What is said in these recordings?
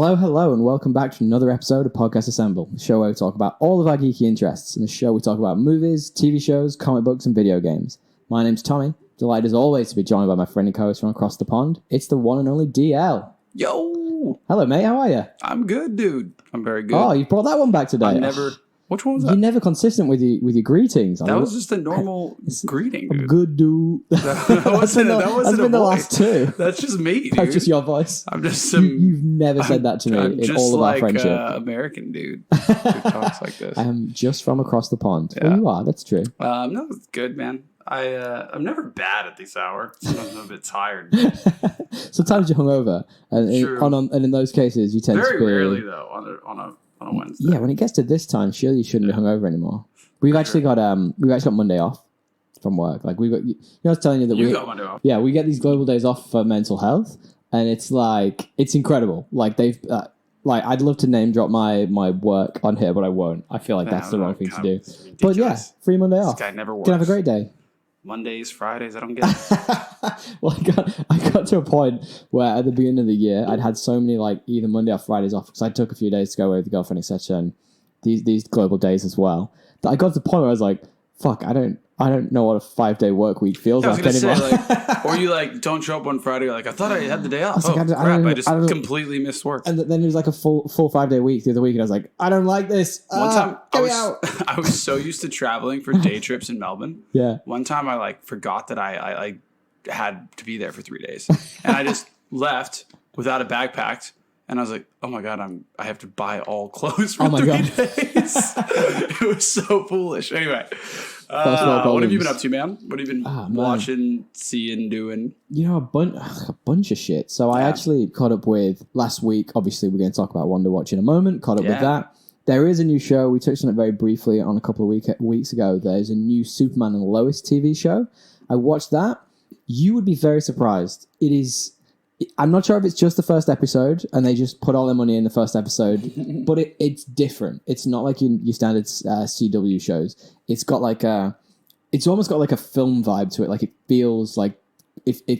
Hello, and welcome back to another episode of Podcast Assemble, the show where we talk about all of our geeky interests. In the show, we talk about movies, TV shows, comic books, and video games. My name's Tommy. Delighted as always to be joined by my friend and co-host from across the pond. It's the one and only DL. Yo! Hello, mate. How are you? I'm good, dude. I'm very good. Oh, you brought that one back today. Which one was that? You're never consistent with your greetings. That was just a normal greeting, dude. Good dude. That wasn't the last two. That's just me, dude. That's just your voice. I'm just You've never said that to me in all of our friendship. American dude who talks like this. I'm just from across the pond. Yeah. Well, you are. That's true. No, it's good, man. I'm never bad at this hour. Sometimes I'm a bit tired. Sometimes you're hungover, and in those cases, you tend to be... Very rarely, though, on a Wednesday. Yeah, when it gets to this time, surely you shouldn't be hungover anymore. We've actually got Monday off from work. Like I was telling you that you got Monday off. Yeah, we get these global days off for mental health, and it's incredible. Like they've I'd love to name drop my work on here, but I won't. I feel like that's the wrong thing to do. But yeah, free Monday off. This guy never works. Can have a great day. Mondays, Fridays, I don't get it. Well, I got to a point where at the beginning of the year, I'd had so many either Monday or Fridays off because I took a few days to go away with the girlfriend, etc. And these global days as well. That I got to the point where I was like, "Fuck, I don't know what a 5-day work week feels like anymore." Or you don't show up on Friday. You're like, I thought I had the day off. I just completely missed work. And then there's a full 5-day week the other week, and I was like, I don't like this. One time, I was so used to traveling for day trips in Melbourne. Yeah. One time, I forgot that I had to be there for 3 days, and I just left without a bag packed. And I was like, oh my God, I have to buy all clothes for 3 days. It was so foolish. Anyway, what have you been up to, man? What have you been watching, seeing, doing? You know, a bunch of shit. So I actually caught up with last week. Obviously, we're going to talk about Wonder Watch in a moment. Caught up with that. There is a new show. We touched on it very briefly on a couple of weeks ago. There's a new Superman and Lois TV show. I watched that. You would be very surprised. It is... I'm not sure if it's just the first episode and they just put all their money in the first episode, but it's different. It's not like your standard CW shows. It's got it's almost got a film vibe to it. Like it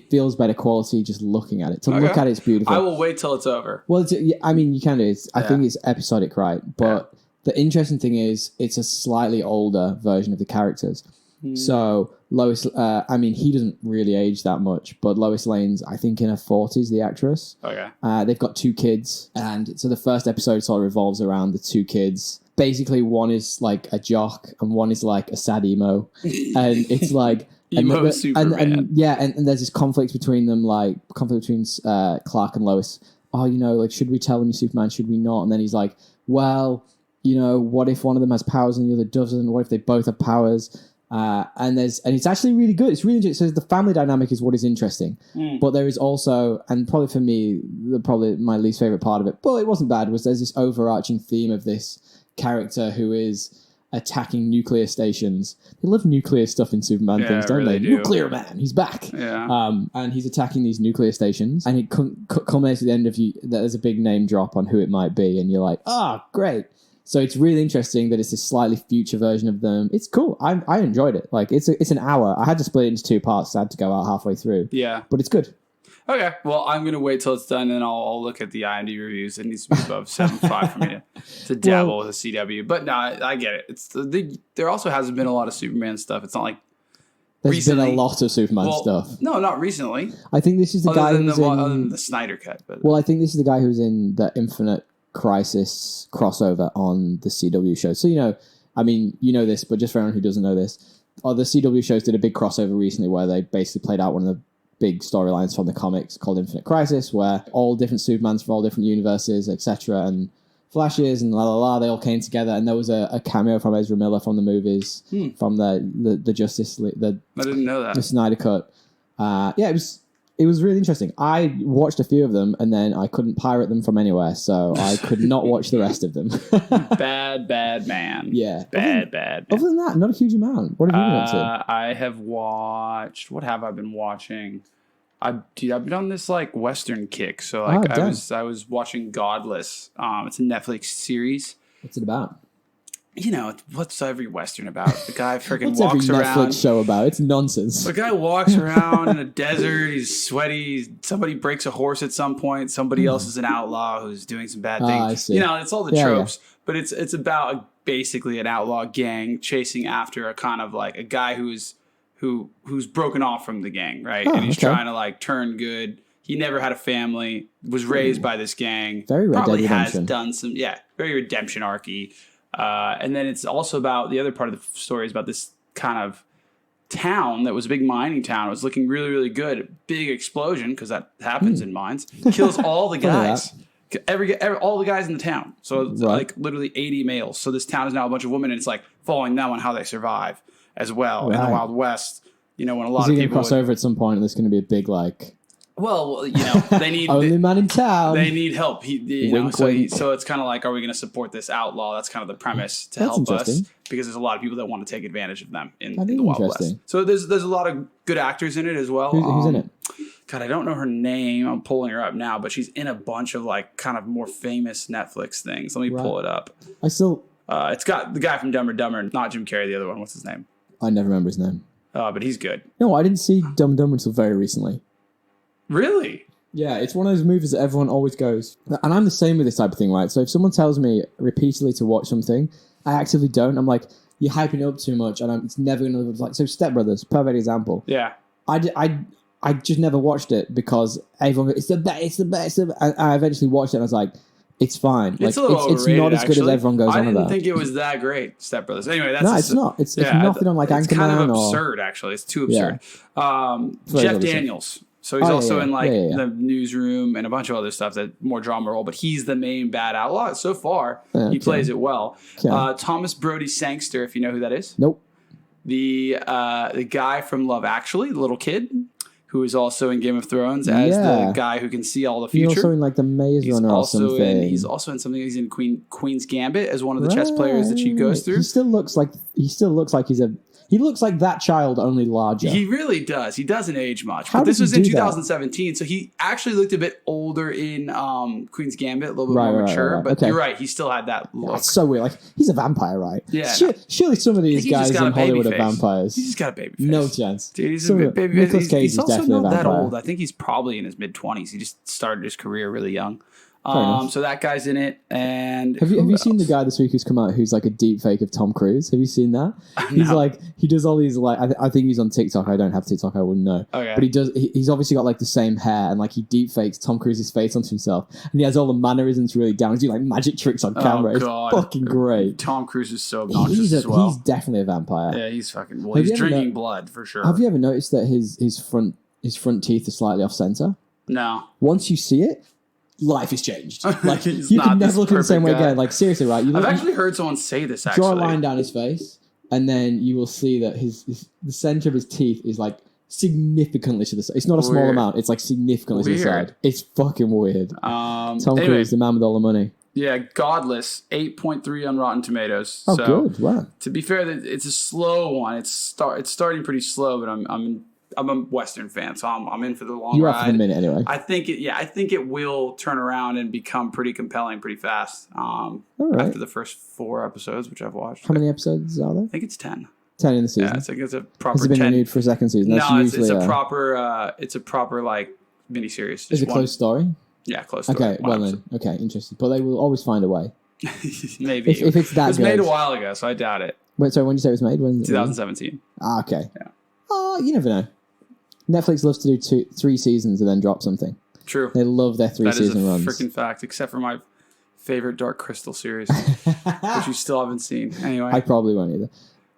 feels better quality just looking at it. To look at it's beautiful. I will wait till it's over. Well, you can do it. I think it's episodic, right? But the interesting thing is it's a slightly older version of the characters. So Lois, he doesn't really age that much, but Lois Lane's, I think, in her 40s, the actress. Okay. They've got 2 kids, and so the first episode sort of revolves around the 2 kids. Basically, one is like a jock, and one is like a sad emo, and it's like emo Superman. And there's this conflict between them, between Clark and Lois. Oh, should we tell them you're Superman? Should we not? And then he's like, well, what if one of them has powers and the other doesn't? What if they both have powers? And it's actually really good. It's really interesting. So the family dynamic is what is interesting, but there is also, and probably for me, probably my least favorite part of it, but it wasn't bad. Was there's this overarching theme of this character who is attacking nuclear stations. They love nuclear stuff in Superman things, don't really they? do. Nuclear Man, he's back. Yeah. And he's attacking these nuclear stations, and it culminates at the end of there's a big name drop on who it might be, and you're like, great. So it's really interesting that it's this slightly future version of them. It's cool. I enjoyed it. It's an hour. I had to split it into 2 parts. So I had to go out halfway through. Yeah. But it's good. Okay. Well, I'm going to wait till it's done, and I'll look at the IMDb reviews. It needs to be above 7.5 for me to dabble with a CW. But no, I get it. There also hasn't been a lot of Superman stuff. It's not like there's recently been a lot of Superman stuff. No, not recently. I think this is the guy who's other than the Snyder cut. But. Well, I think this is the guy who's in the Infinite Crisis crossover on the CW show. So, you know this, but just for anyone who doesn't know this, the CW shows did a big crossover recently where they basically played out one of the big storylines from the comics called Infinite Crisis, where all different Supermans from all different universes, etc., and Flashes and they all came together, and there was a cameo from Ezra Miller from the movies, from the Justice League. I didn't know that. The Snyder Cut. It was really interesting. I watched a few of them, and then I couldn't pirate them from anywhere, so I could not watch the rest of them. Bad man. Yeah. Bad man. Other than that, not a huge amount. What have you been up to? I have watched... What have I been watching? I've been on this Western kick. So I was watching Godless. It's a Netflix series. What's it about? what's every Western about? The guy freaking What's walks every around. Netflix show about? It's nonsense. The guy walks around in a desert. He's sweaty. Somebody breaks a horse at some point. Somebody else is an outlaw who's doing some bad things. I see. It's all the tropes. But it's about basically an outlaw gang chasing after a kind of like a guy who's broken off from the gang, right? And he's trying to like turn good. He never had a family. Was raised by this gang. Very Red probably Dead has Redemption. done some very redemption arcy. And then it's also about the other part of the story is about this kind of town that was a big mining town. It was looking really, really good. Big explosion because that happens in mines. Kills all the guys. All the guys in the town. So it's like literally 80 males. So this town is now a bunch of women, and it's like following them on how they survive as well in the Wild West. When a lot of people cross over at some point, and there's going to be a big like. Well, they need only man in town. They need help. So it's kind of like, are we going to support this outlaw? That's kind of the premise to help us, because there's a lot of people that want to take advantage of them in the Wild West. So there's a lot of good actors in it as well. Who's in it? God, I don't know her name. I'm pulling her up now, but she's in a bunch of like kind of more famous Netflix things. Let me pull it up. It's got the guy from Dumb and Dumber, not Jim Carrey. The other one, what's his name? I never remember his name. But he's good. No, I didn't see Dumb and Dumber until very recently. Really? Yeah, it's one of those movies that everyone always goes. And I'm the same with this type of thing, right? So if someone tells me repeatedly to watch something, I actively don't. I'm like, you're hyping it up too much, and it's never going to like. So Step Brothers, perfect example. Yeah. I just never watched it because everyone it's the best. I eventually watched it and I was like, it's fine. It's like, a little it's not as good as everyone goes on about. I didn't think it was that great, Step Brothers. Anyway, that's it's not. It's nothing on like Anchorman. It's kind of absurd, actually. It's too absurd. Jeff Daniels. So he's also in like the Newsroom and a bunch of other stuff that more drama role, but he's the main bad outlaw. So far, he plays it well. Thomas Brody Sangster, if you know who that is. Nope. The guy from Love Actually, the little kid, who is also in Game of Thrones as the guy who can see all the future. He's also in like the Maze Runner or something. He's also in something. He's in Queen's Gambit as one of the chess players that she goes through. He still looks like he looks like that child, only larger. He really does. He doesn't age much. But this was in 2017, so he actually looked a bit older in Queen's Gambit, a little bit more mature. Right. But you're right, he still had that look. That's so weird. Like, he's a vampire, right? Yeah. Surely some of these guys in Hollywood are vampires. He's just got a baby face. No chance. Dude, he's a baby face. He's also not that old. I think he's probably in his mid-20s. He just started his career really young. So that guy's in it. And have you seen the guy this week who's come out who's like a deep fake of Tom Cruise? Have you seen that? He's like, he does all these like, I think he's on TikTok. I don't have TikTok. I wouldn't know. Okay. But he's obviously got like the same hair and like he deep fakes Tom Cruise's face onto himself. And he has all the mannerisms really down. He's doing like magic tricks on camera. It's fucking great. Tom Cruise is so obnoxious as well. He's definitely a vampire. Yeah, he's fucking, he's drinking blood for sure. Have you ever noticed that his front teeth are slightly off center? No. Once you see it, life has changed. Like you can never look in the same way again. Like seriously, right? I've actually heard someone say this. Draw a line down his face, and then you will see that the center of his teeth is like significantly to the side. It's not a small amount. It's like significantly to the side. It's fucking weird. Tom Cruise, the man with all the money. Yeah, Godless, 8.3 on Rotten Tomatoes. Oh, so, good. Wow. To be fair, it's a slow one. It's starting pretty slow, but I'm a Western fan, so I'm in for the long ride. You're up for the minute anyway. I think it will turn around and become pretty compelling pretty fast. After the first 4 episodes, which I've watched. How many episodes are there? I think it's 10. 10 in the season. Yeah, it's a proper. Has it been renewed for a second season? No, it's a proper. It's a proper like miniseries. Is it a close story? Yeah, close story. Okay, well then. Okay, interesting. But they will always find a way. Maybe if it's that. It was made a while ago, so I doubt it. Wait, sorry. When did you say it was made? 2017. Okay. Yeah. You never know. Netflix loves to do 3 seasons and then drop something. True. They love their 3-season runs. That is a freaking fact, except for my favorite Dark Crystal series, which you still haven't seen. Anyway. I probably won't either.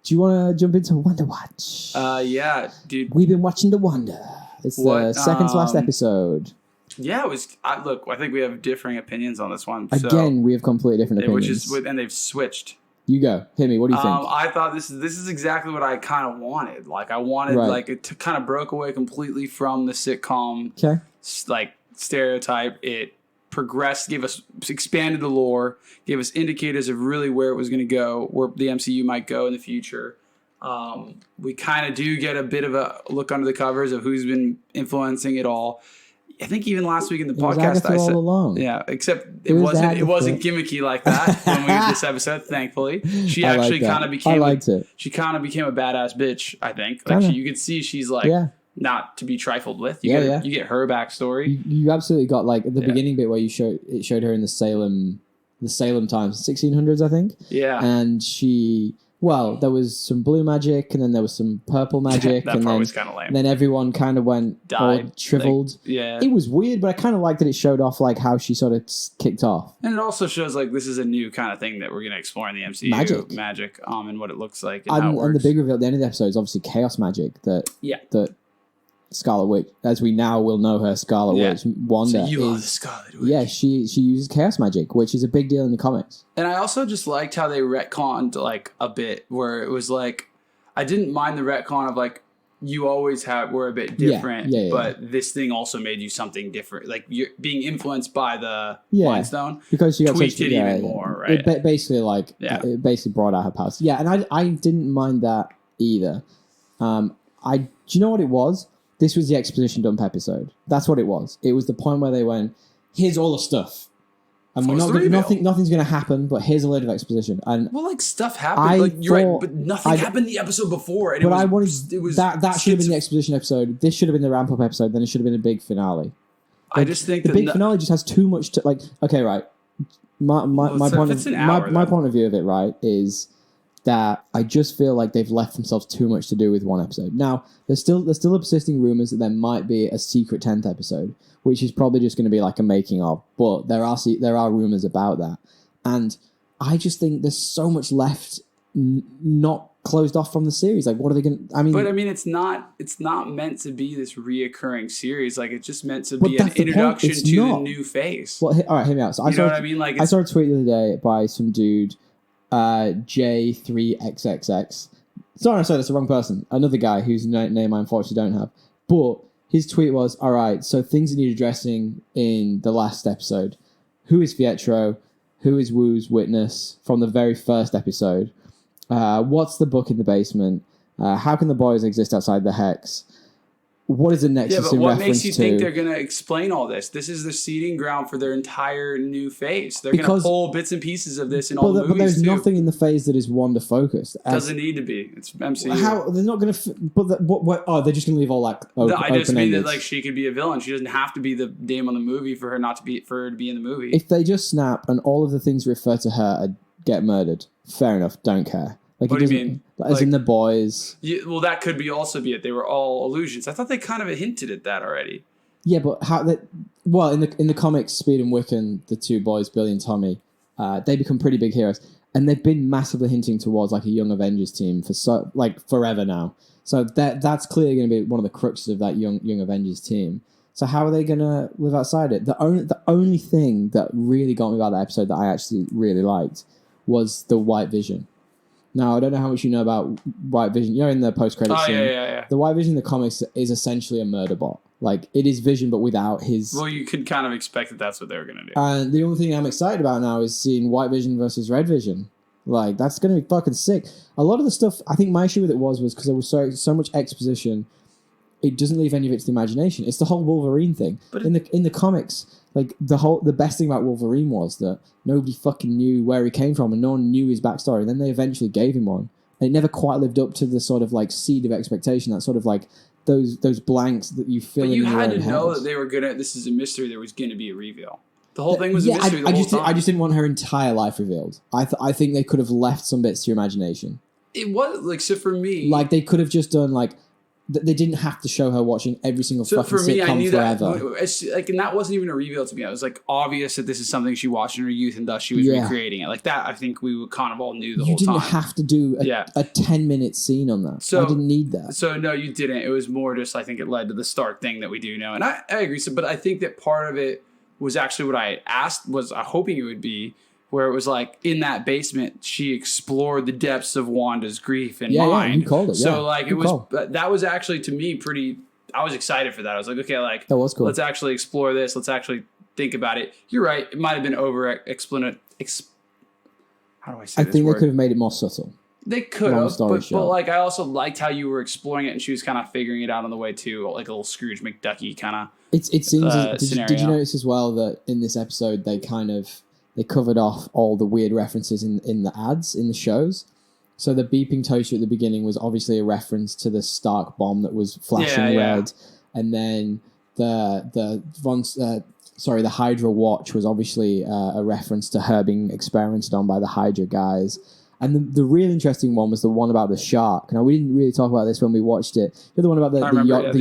Do you want to jump into Wonder Watch? Yeah, dude. We've been watching The Wonder. It's the second to last episode. Yeah, it was. Look, I think we have differing opinions on this one. Again, we have completely different opinions. And they've switched. You go. Hit me. What do you think? I thought this is exactly what I kind of wanted. Like I wanted like it to kind of broke away completely from the sitcom like stereotype. It progressed, expanded the lore, gave us indicators of really where it was going to go, where the MCU might go in the future. We kind of do get a bit of a look under the covers of who's been influencing it all. I think even last week in the It was podcast, Agatha I said, all along. yeah, except it was wasn't gimmicky like that when we did this episode. Thankfully, she I actually like that. kind of became. I liked it. She kind of became a badass bitch. I think, like Kinda. you could see she's like Yeah. not to be trifled with. Yeah, You get her backstory. You absolutely got like the Yeah. beginning bit where it showed her in the Salem times, 1600s, I think. Yeah, And there was some blue magic, and then there was some purple magic, that and part then was kind of lame. and then everyone kind of went all Died. shriveled. Yeah, It was weird, but I kind of liked that it showed off like how she sort of kicked off. and it also shows like this is a new kind of thing that we're going to explore in the MCU. Magic, and what it looks like and how it works. And the big reveal at the end of the episode is obviously chaos magic that Scarlet Witch, as we now will know her, Scarlet Witch, Wanda. So you are the Scarlet Witch. Yeah, she uses chaos magic, which is a big deal in the comics. And I also just liked how they retconned like a bit, where it was like, I didn't mind the retcon of like, you always were a bit different, but this thing also made you something different. Like you're being influenced by the Mind Stone, because she got tweaked it even more, right? It basically brought out her powers. Yeah, and I didn't mind that either. Do you know what it was? This was the exposition dump episode. That's what it was. It was the point where they went, here's all the stuff. And nothing's going to happen, but here's a load of exposition. And like stuff happened. You're right, but nothing happened the episode before. And that should have been the exposition episode. This should have been the ramp up episode. Then it should have been a big finale. I just think the big finale just has too much to like. Okay, right. My point of view of it, right, is that I just feel like they've left themselves too much to do with one episode. Now, there's still persisting rumors that there might be a secret 10th episode, which is probably just going to be like a making of, but there are rumors about that. And I just think there's so much left not closed off from the series. Like, what are they going to... But it's not meant to be this reoccurring series. Like, it's just meant to be an introduction to the new phase. Well, all right, hear me out. So you know what I mean? Like, I saw a tweet the other day by some dude... J3XXX. Sorry, I said that's the wrong person. Another guy whose name I unfortunately don't have. But his tweet was, all right, so things that need addressing in the last episode. Who is Pietro? Who is Wu's witness from the very first episode? What's the book in the basement? How can the boys exist outside the Hex? What is the Nexus in reference to? What makes you think they're going to explain all this? This is the seeding ground for their entire new phase. They're going to pull bits and pieces of this in all the movies. But there's nothing in the phase that is Wanda focused. Doesn't need to be. It's MCU. How they're not going to? They're just going to leave all like open. I just mean that like she could be a villain. She doesn't have to be the name on the movie for her to be in the movie. If they just snap and all of the things refer to her get murdered, fair enough. Don't care. Like, what do you mean? As in the boys. Well, that could also be it. They were all illusions. I thought they kind of hinted at that already. Yeah, but how that? Well, in the comics, Speed and Wiccan, the two boys, Billy and Tommy, they become pretty big heroes, and they've been massively hinting towards like a Young Avengers team for forever now. So that's clearly going to be one of the cruxes of that Young Avengers team. So how are they going to live outside it? The only thing that really got me about that episode that I actually really liked was the White Vision. Now, I don't know how much you know about White Vision. You're in the post-credit scene. Yeah. The White Vision in the comics is essentially a murder bot. Like, it is Vision, but without his... Well, you could kind of expect that that's what they were going to do. And the only thing I'm excited about now is seeing White Vision versus Red Vision. Like, that's going to be fucking sick. A lot of the stuff... I think my issue with it was because there was so much exposition, it doesn't leave any of it to the imagination. It's the whole Wolverine thing. But in the comics... Like, the best thing about Wolverine was that nobody fucking knew where he came from and no one knew his backstory. And then they eventually gave him one. And it never quite lived up to the sort of, like, seed of expectation. That sort of, like, those blanks that you fill in your own head. But you had to know that they were going to... This is a mystery. There was going to be a reveal. The whole thing was a mystery the whole time. I just didn't want her entire life revealed. I think they could have left some bits to your imagination. It was... Like, so for me... Like, they could have just done, like... They didn't have to show her watching every single fucking sitcom I knew forever. That, and that wasn't even a reveal to me. It was like obvious that this is something she watched in her youth, and thus she was recreating it. Like that, I think we kind of all knew the whole time. You didn't have to do a 10-minute scene on that. So I didn't need that. So no, you didn't. It was more just I think it led to the Stark thing that we do know, and I agree. So, but I think that part of it was actually what I asked was hoping it would be. Where it was like in that basement, she explored the depths of Wanda's grief and mind. Yeah, you called it. So like it was that was actually to me pretty. I was excited for that. I was like, okay, like that was cool. Let's actually explore this. Let's actually think about it. You're right. It might have been over explanatory. How do I say this? I think they could have made it more subtle. They could Long have, story but short. like I also liked how you were exploring it, and she was kind of figuring it out on the way too, like a little Scrooge McDucky kind of. It seems. Did you scenario. notice as well that in this episode they covered off all the weird references in the ads in the shows. So the beeping toaster at the beginning was obviously a reference to the Stark bomb that was flashing red, and then the Hydra watch was obviously a reference to her being experimented on by the Hydra guys. And the real interesting one was the one about the shark. Now, we didn't really talk about this when we watched it. The one about the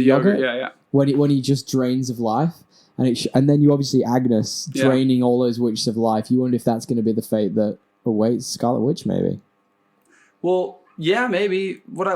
yogurt? Yeah. When he just drains of life. And then you obviously Agnes draining all those witches of life. You wonder if that's going to be the fate that awaits Scarlet Witch, maybe. Well, yeah, maybe. What I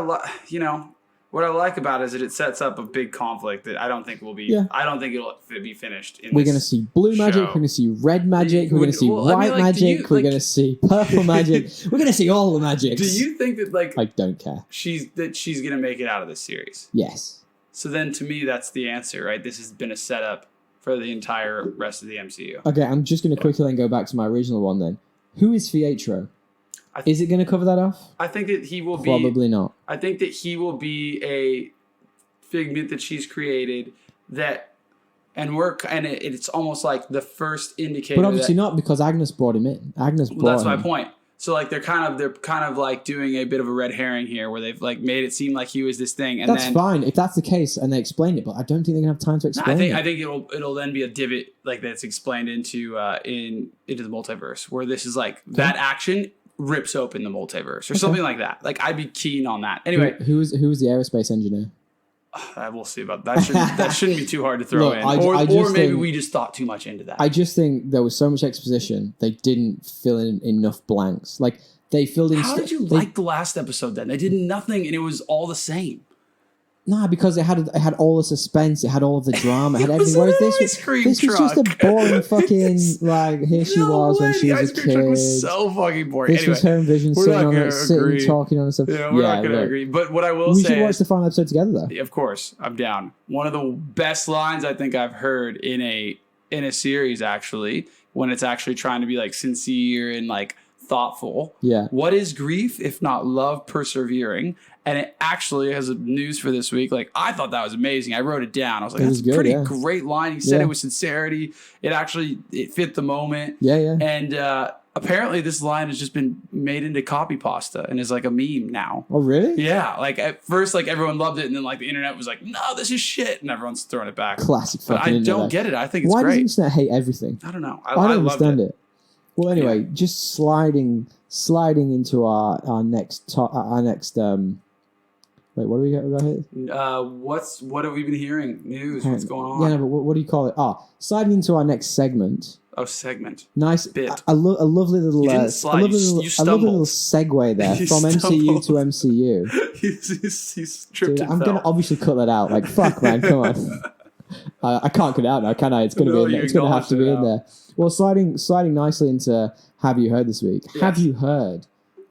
like about it is that it sets up a big conflict that I don't think will be. Yeah. I don't think it'll be finished. We're going to see blue magic. We're going to see red magic. We're going to see white magic. We're going to see purple magic. We're going to see all the magics. Do you think that I don't care. She's going to make it out of this series? Yes. So then, to me, that's the answer, right? This has been a setup for the entire rest of the MCU. Okay, I'm just going to quickly then go back to my original one. Then, who is Fietro? Is it going to cover that off? I think that he will Probably not. I think that he will be a figment that she's created it's almost like the first indicator. But obviously not, because Agnes brought him in. That's my point. So like they're kind of like doing a bit of a red herring here, where they've like made it seem like he was this thing. And that's fine if that's the case, and they explain it. But I don't think they're gonna have time to explain it. I think it'll then be a divot like that's explained into the multiverse, where this is like that action rips open the multiverse or something like that. Like I'd be keen on that. Anyway, who was the aerospace engineer? We'll see about that. That shouldn't be too hard to throw in. Or maybe we just thought too much into that. I just think there was so much exposition, they didn't fill in enough blanks. Like they filled in. How did you like the last episode then? They did nothing and it was all the same. Nah, because it had all the suspense, it had all of the drama, it had everything. Whereas this was just a boring fucking here she was when she was a kid. The ice cream truck was so fucking boring. This was her and Vision sitting talking on stuff. Yeah, we're not going to agree. But what I will say, we should watch the final episode together, though. Of course, I'm down. One of the best lines I think I've heard in a series, actually, when it's actually trying to be like sincere and like thoughtful. Yeah. What is grief if not love persevering? And it actually has news for this week. Like, I thought that was amazing. I wrote it down. I was like, that's a pretty great line. He said it with sincerity. It fit the moment. Yeah. And apparently this line has just been made into copy pasta and is like a meme now. Oh, really? Yeah. Like, at first, like, everyone loved it. And then, like, the internet was like, no, this is shit. And everyone's throwing it back. Classic fucking But I don't get it. I think it's great. Why does the internet hate everything? I don't know. I don't understand it. Well, anyway, just sliding into our next wait, what do we got here? What have we been hearing? News? What's going on? Yeah, no, but what do you call it? Sliding into our next segment. Oh, segment. Nice bit. A lovely little. You didn't slide. You stumbled. A lovely little segue there from MCU to MCU. He's tripped. Dude, I'm gonna obviously cut that out. Like fuck, man, come on. I can't cut it out now, can I? It's gonna be in there. It's gonna have to be in there. Well, sliding nicely into Have You Heard this week? Yes. Have you heard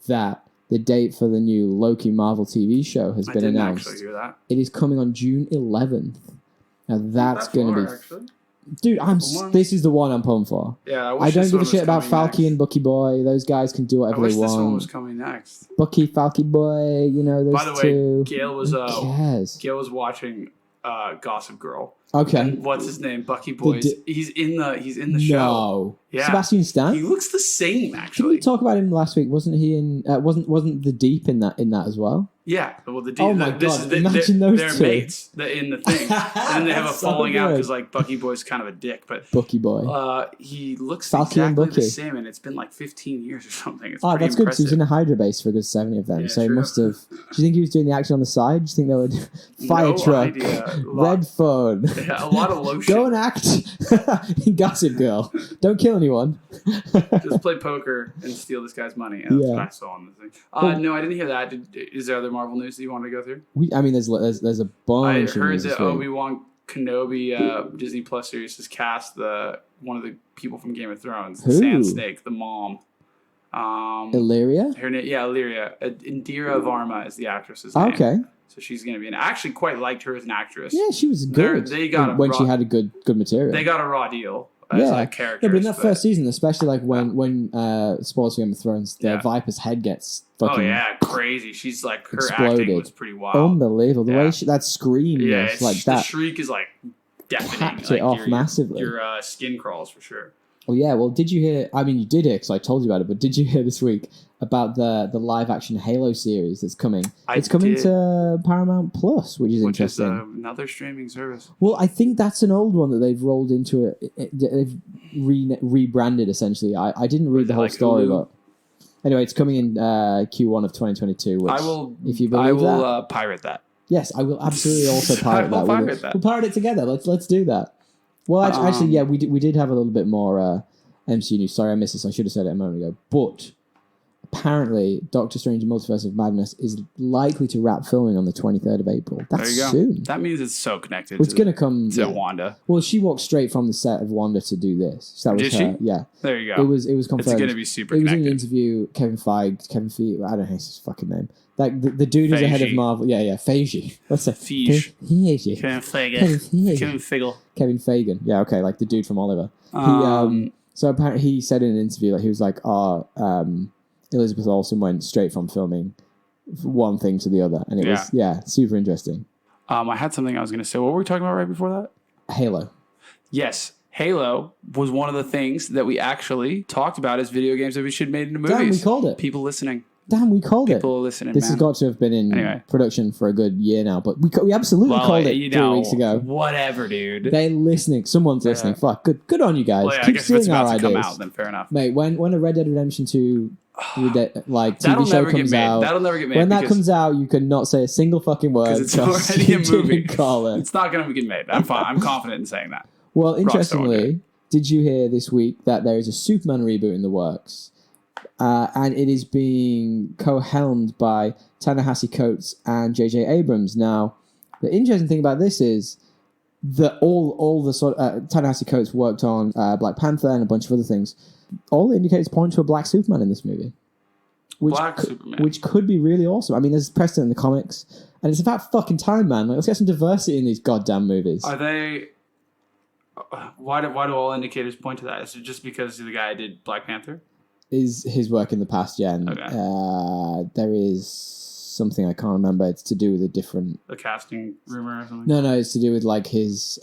that the date for the new Loki Marvel TV show has been announced? I didn't actually hear that. It is coming on June 11th. Now that's going to be... Actually. Dude, this is the one I'm pumped for. Yeah, I don't give a shit about Falky and Bucky Boy. Those guys can do whatever they want. This one was coming next. Bucky, Falky Boy, those two. By the way, Gail was watching Gossip Girl. Okay. And what's his name? Bucky Boy. He's in the show. No. Yeah. Sebastian Stan? He looks the same, actually. Didn't we talk about him last week? Wasn't he in? Wasn't the Deep in that as well? Yeah. Well, the Deep. Oh my god! Imagine those two. They're mates in the thing, and then they have a falling out because like Bucky Boy's kind of a dick, but Bucky Boy. He looks Falky exactly the same, and it's been like 15 years or something. It's pretty that's good because he was in a Hydra base for a good 70 of them. Yeah, so he must have. Do you think he was doing the action on the side? Do you think they would fire truck, red phone? Yeah, a lot of lotion. Go and act in Gossip Girl. Don't kill anyone. Just play poker and steal this guy's money. That's what I saw on the thing. No, I didn't hear that. Is there other Marvel news that you wanted to go through? There's a bunch. I heard that Obi-Wan Kenobi Disney Plus series has cast one of the people from Game of Thrones, the Sand Snake, the mom. Illyria? Illyria. Indira Varma is the actress's name. Okay. So she's going to be I actually quite liked her as an actress. Yeah, she was good. They got she had a good material. They got a raw deal. as like characters. Yeah, but in that first season, especially like when spoilers for Game of Thrones, the Viper's head gets fucking crazy. She's like her exploded. acting was pretty wild, unbelievable. The way that scream, was like that. The shriek is like deafening. Capped it off massively. Your skin crawls for sure. Well, yeah. Well, did you hear? I mean, you did hear because I told you about it. But did you hear this week about the live action Halo series that's coming? It's coming to Paramount Plus, which is interesting. Another streaming service. Well, I think that's an old one that they've rolled into it. They've rebranded essentially. I didn't read the whole story, but anyway, it's coming in Q1 of 2022. Which, if you believe pirate that. Yes, I will absolutely also pirate that. We'll pirate it together. Let's do that. Well, actually, yeah, we did have a little bit more MCU news. Sorry, I missed this. I should have said it a moment ago. But apparently, Doctor Strange Multiverse of Madness is likely to wrap filming on the 23rd of April. That's soon. That means it's so connected. It's going to come to Wanda. Well, she walked straight from the set of Wanda to do this. So that was Did her. She? Yeah. There you go. It was confirmed. It's going to be super connected. It was in an interview. Kevin Feige. I don't know his fucking name. Like the dude who's the head of Marvel. Yeah, Feige. What's that? Feige. Kevin Feige. Kevin Feige. Yeah, okay, like the dude from Oliver. So apparently he said in an interview that he was like, Elizabeth Olsen went straight from filming one thing to the other, and it was super interesting. I had something I was going to say. What were we talking about right before that? Halo. Yes. Halo was one of the things that we actually talked about as video games that we should have made into movies. Damn, we called it. People listening. Damn, we called it. People listening, This has got to have been in production for a good year now, but we absolutely called it 3 weeks ago. Whatever, dude. They're listening. Someone's listening. Fuck. Good on you guys. Well, Keep stealing our ideas. Come out, then fair enough. Mate, when a Red Dead Redemption 2 like TV show comes out, that'll never get made. When that comes out, you cannot say a single fucking word. Because it's already a movie. Call it. It's not going to get made. I'm fine. I'm confident in saying that. Well, interestingly, did you hear this week that there is a Superman reboot in the works? And it is being co-helmed by Ta-Nehisi Coates and J.J. Abrams. Now, the interesting thing about this is that all the sort of Ta-Nehisi Coates worked on Black Panther and a bunch of other things. All the indicators point to a black Superman in this movie, which could be really awesome. I mean, there's precedent in the comics, and it's about fucking time, man. Like, let's get some diversity in these goddamn movies. Are they? Why do all indicators point to that? Is it just because the guy did Black Panther? Is his work in the past, yeah. And, there is something I can't remember. It's to do with a casting rumor or something? No, it's to do with like his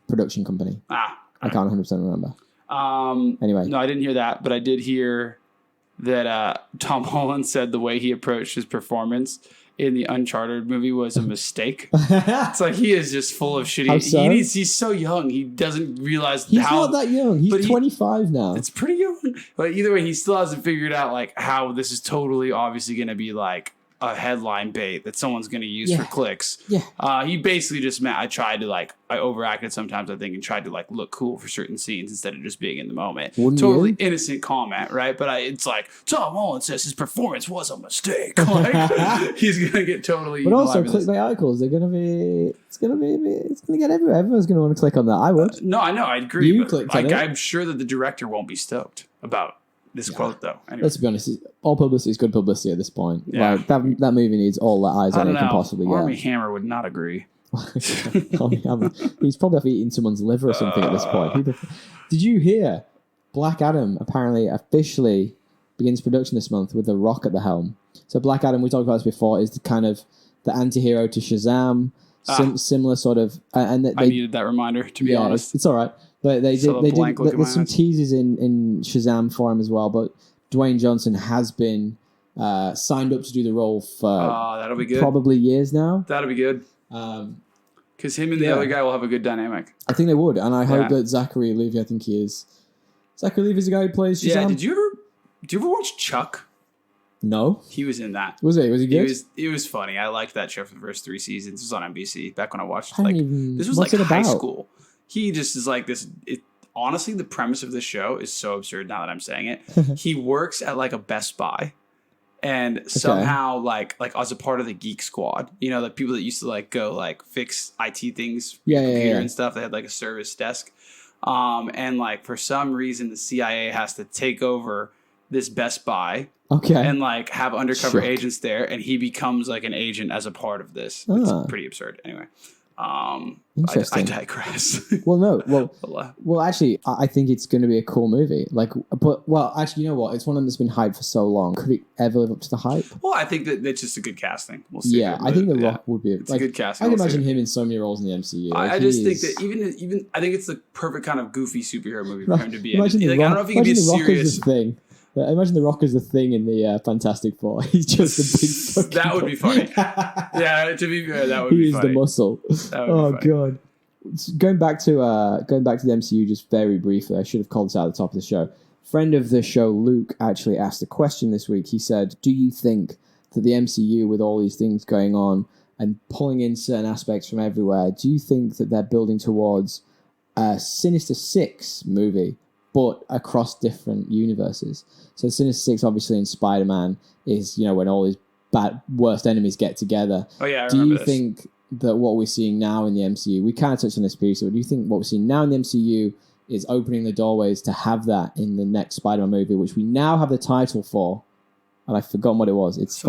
production company. I can't 100% remember. Anyway. No, I didn't hear that, but I did hear that Tom Holland said the way he approached his performance in the Uncharted movie was a mistake. It's like he is just full of shit. He's so young. He doesn't realize he's not that young. He's 25 now. It's pretty young. But either way, he still hasn't figured out like how this is totally obviously going to be like a headline bait that someone's going to use for clicks. Yeah. He basically just meant I overacted sometimes, I think, and tried to like look cool for certain scenes instead of just being in the moment. Totally innocent comment, right? But it's like Tom Holland says his performance was a mistake. Like he's going to get totally. But also, clickbait articles, they're going to be. It's going to get everywhere. Everyone's going to want to click on that. I would. No, I know. I agree. You clicked on it. I'm sure that the director won't be stoked about this quote, though. Anyway. Let's be honest. All publicity is good publicity at this point. Yeah. Like, that movie needs all the eyes on it can possibly get. Armie Hammer would not agree. He's probably eating someone's liver or something at this point. Did you hear Black Adam apparently officially begins production this month with The Rock at the helm? So Black Adam, we talked about this before, is the kind of the anti-hero to Shazam, similar sort of. And I needed that reminder, to be honest. It's all right. But they did. There's some teasers in Shazam for him as well. But Dwayne Johnson has been signed up to do the role for that'll be good. Probably years now. That'll be good. Because him and the other guy will have a good dynamic. I think they would, and I hope that Zachary Levi, I think he is. Zachary Levi is the guy who plays Shazam. Yeah. Did you ever watch Chuck? No. He was in that. Was he? Was he good? It was funny. I liked that show for the first 3 seasons. It was on NBC back when I watched it. This was like high school. He just is like this. Honestly, the premise of this show is so absurd now that I'm saying it. He works at like a Best Buy, and somehow like as a part of the Geek Squad, you know, the people that used to like go like fix IT things, computer and stuff. They had like a service desk, and like for some reason the CIA has to take over this Best Buy, and like have undercover agents there, and he becomes like an agent as a part of this. It's pretty absurd. Anyway. Interesting. I digress. Well, no. Well, actually, I think it's going to be a cool movie. Actually, you know what? It's one of them that's been hyped for so long. Could it ever live up to the hype? Well, I think that it's just a good casting. We'll see. Yeah, I think The Rock would be. It's a good casting. I can imagine him in so many roles in the MCU. I just think that even I think it's the perfect kind of goofy superhero movie for him to be in. Imagine I don't know if he can be a serious thing. Imagine The Rock as the Thing in the Fantastic Four. He's just a big fucking... That would be funny. Yeah, to be fair, that would be funny. He is the muscle. Oh, God. Going back to the MCU just very briefly, I should have called this out at the top of the show. Friend of the show, Luke, actually asked a question this week. He said, do you think that the MCU, with all these things going on and pulling in certain aspects from everywhere, do you think that they're building towards a Sinister Six movie, but across different universes? So Sinister Six, obviously, in Spider-Man is, when all his worst enemies get together. Oh, yeah, I do remember you think that what we're seeing now in the MCU, we kind of touched on this previously, but do you think what we're seeing now in the MCU is opening the doorways to have that in the next Spider-Man movie, which we now have the title for, and I've forgotten what it was. It's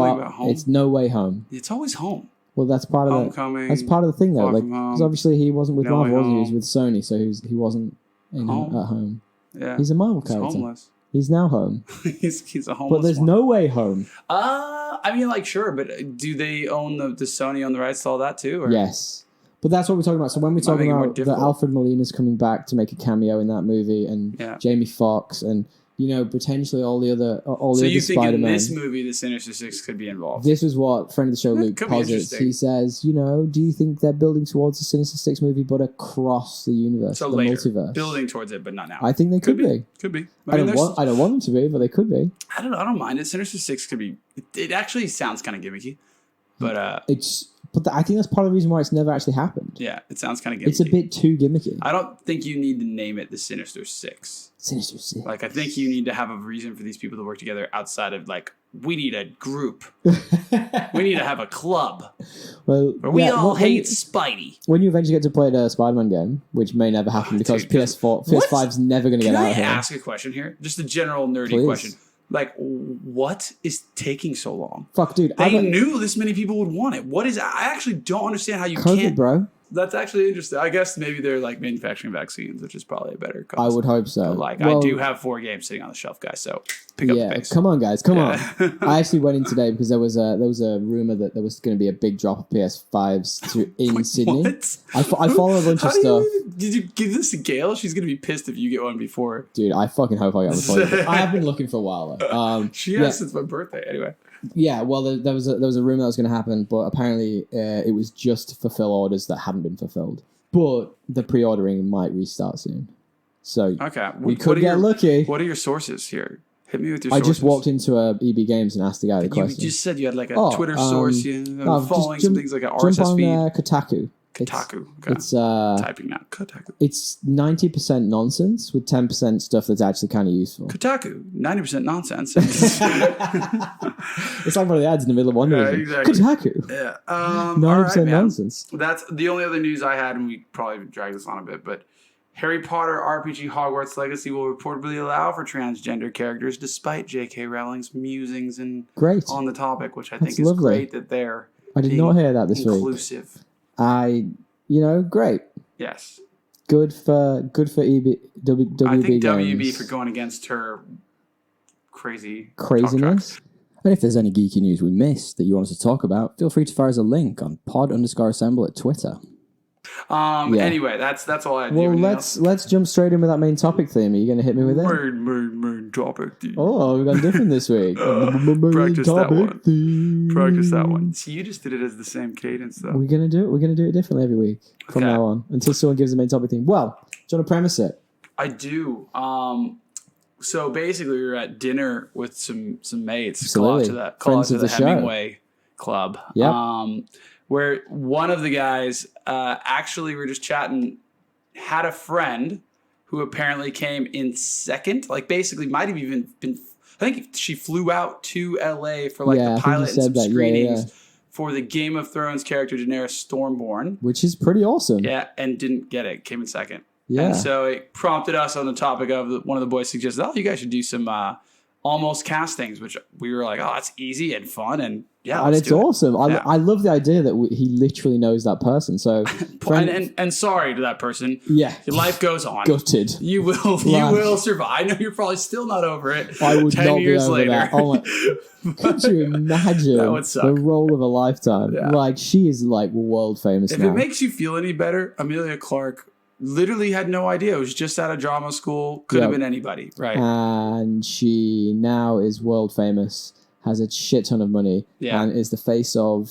No Way Home. It's always home. Well, that's part of Homecoming. That's part of the thing, though. Because obviously he wasn't with Marvel, was he? He was with Sony, so he wasn't at home. Yeah, he's a Marvel character. Homeless. He's now home. he's a homeless. But there's no way home. I mean, sure, but do they own the Sony on the rights to all that too? Or? Yes, but that's what we're talking about. So when we're talking about that Alfred Molina's coming back to make a cameo in that movie, and Jamie Foxx, and potentially all the other Spider-Man. So you think in this movie the Sinister Six could be involved? This is what friend of the show Luke posits. He says, do you think they're building towards a Sinister Six movie, but across the universe, the multiverse? Building towards it, but not now. I think they could be. Could be. I don't want them to be, but they could be. I don't know. I don't mind it. Sinister Six could be. It actually sounds kind of gimmicky, but I think that's part of the reason why it's never actually happened. Yeah, it sounds kind of gimmicky. It's a bit too gimmicky. I don't think you need to name it the Sinister Six. Sinister Six. I think you need to have a reason for these people to work together outside of we need a group. We need to have a club. Well, we all hate Spidey. When you eventually get to play the Spider-Man game, which may never happen because PS5's never going to get out of here. Can I ask a question here? Just a general nerdy question. What is taking so long? Fuck, dude. They knew this many people would want it. I actually don't understand how you can't. Bro. That's actually interesting. I guess maybe they're manufacturing vaccines, which is probably a better concept. I would hope so. But I do have 4 games sitting on the shelf, guys, so pick up the pace. Come on, guys. Come on. I actually went in today because there was a rumor that there was going to be a big drop of PS5s in Sydney. What? I follow a bunch of stuff. Did you give this to Gail? She's going to be pissed if you get one before. Dude, I fucking hope I get one before. I have been looking for a while, though. She has since my birthday, anyway. Yeah, well, there was a rumor that was going to happen, but apparently it was just to fulfill orders that hadn't been fulfilled. But the pre-ordering might restart soon. So we could get lucky. What are your sources here? Hit me with your sources. I just walked into EB Games and asked the guy the question. You just said you had a Twitter source. Following some things like an RSS jump on feed. Kotaku. Okay. It's typing now. Kotaku. It's 90% nonsense with 10% stuff that's actually kind of useful. Kotaku, 90% nonsense. It's like one of the ads in the middle of Wonder Vision. Exactly. Kotaku. Yeah. 90% nonsense. That's the only other news I had, and we probably drag this on a bit, but Harry Potter RPG Hogwarts Legacy will reportedly allow for transgender characters despite J.K. Rowling's musings on the topic, which I think is great that they're I did not hear that this week. Inclusive. Great. Yes. Good for WB I think Games. WB for going against her craziness. And if there's any geeky news we missed that you want us to talk about, feel free to fire us a link on pod_assemble at Twitter. Anyway, that's all I had. Well, let's jump straight in with that main topic theme. Are you going to hit me with it? Main topic theme. Oh, we've gone different this week. Practice that one. See, you just did it as the same cadence, though. We're gonna do it differently every week from now on until someone gives the main topic theme. Well, do you want to premise it? I do. So basically, we were at dinner with some mates. Absolutely. Call out to the Hemingway Club. Yep. Where one of the guys actually, we were just chatting, had a friend who apparently came in second. Basically, might have even been. I think she flew out to LA for the pilot and some screenings for the Game of Thrones character Daenerys Stormborn, which is pretty awesome. Yeah, and didn't get it. Came in second. Yeah. And so it prompted us on the topic of one of the boys suggested, you guys should do some almost castings, which we were like, oh, that's easy and fun and Yeah, and it's awesome. I love the idea that he literally knows that person. So, and sorry to that person. Yeah, your life goes on. Gutted. You will survive. I know you're probably still not over it. I would 10 not years be over later. that. Oh my, could you imagine That would suck. the role of a lifetime? Yeah. Like, she is like world famous If now. it makes you feel any better, Amelia Clark literally had no idea. It was just out of drama school. Could have been anybody, right? And she now is world famous, has a shit ton of money, and is the face of...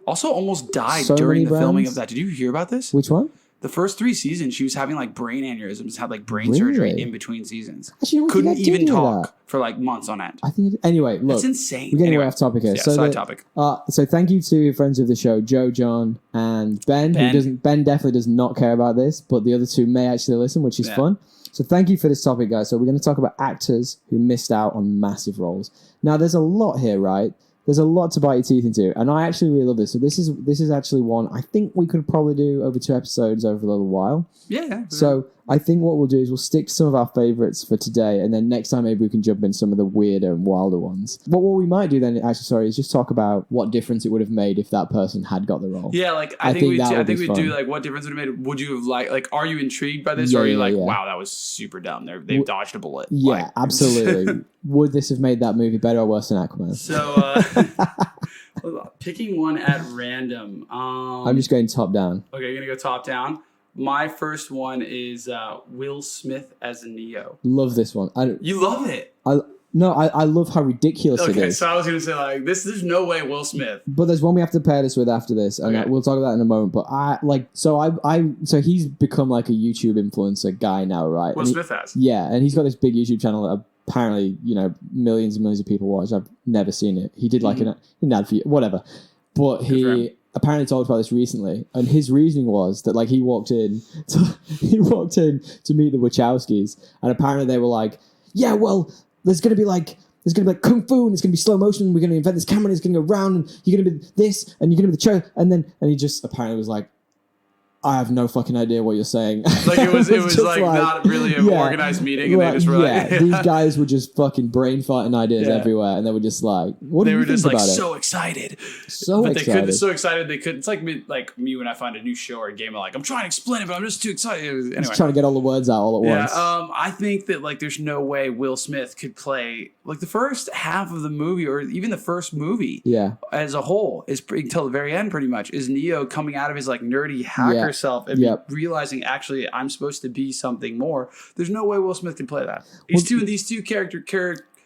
Also almost died so during the brands. filming of that. Did you hear about this? Which one? The first 3 seasons, she was having like brain aneurysms, had like brain surgery in between seasons. Actually, couldn't even talk for like months on end. I think. Anyway, look, that's insane. We're getting way off topic here. Yeah, so side topic. So thank you to friends of the show, Joe, John, and Ben. Ben definitely does not care about this, but the other 2 may actually listen, which is fun. So thank you for this topic, guys. So we're going to talk about actors who missed out on massive roles. Now, there's a lot here, right? There's a lot to bite your teeth into, and I actually really love this. So this is actually one I think we could probably do over 2 episodes over a little while. Yeah. So I think what we'll do is we'll stick to some of our favorites for today, and then next time maybe we can jump in some of the weirder and wilder ones. But what we might do then, is just talk about what difference it would have made if that person had got the role. Yeah, like I think we'd do like what difference would have made. Would you have like are you intrigued by this, or are you like, wow, that was super dumb? They've dodged a bullet. Yeah, like, absolutely. Would this have made that movie better or worse than Aquaman? So picking one at random. I'm just going top down. Okay, you're gonna go top down. My first one is Will Smith as Neo. Love this one. You love it. I love how ridiculous it is. Okay, so I was gonna say like this. There's no way Will Smith. But there's one we have to pair this with after this, and we'll talk about that in a moment. But so he's become like a YouTube influencer guy now, right? Will Smith has. Yeah, and he's got this big YouTube channel that apparently millions and millions of people watch. I've never seen it. He did like an ad for whatever, but he apparently talked about this recently, and his reasoning was that like he walked in to meet the Wachowskis, and apparently they were like, yeah, well, there's gonna be like kung fu, and it's gonna be slow motion, and we're gonna invent this camera, and it's gonna go round, and you're gonna be this, and you're gonna be the chair, and he just apparently was like, I have no fucking idea what you're saying. Like it was like not really an organized meeting, and they just were like, these guys were just fucking brain farting ideas everywhere, and they were just like, what do you think about it? So excited, so excited they couldn't. It's like me when I find a new show or a game. I'm like, I'm trying to explain it, but I'm just too excited. Anyway, just trying to get all the words out all at once. I think that like there's no way Will Smith could play like the first half of the movie or even the first movie. As a whole is until the very end, pretty much is Neo coming out of his like nerdy hacker self and realizing actually I'm supposed to be something more. There's no way Will Smith can play that. He's doing these two character.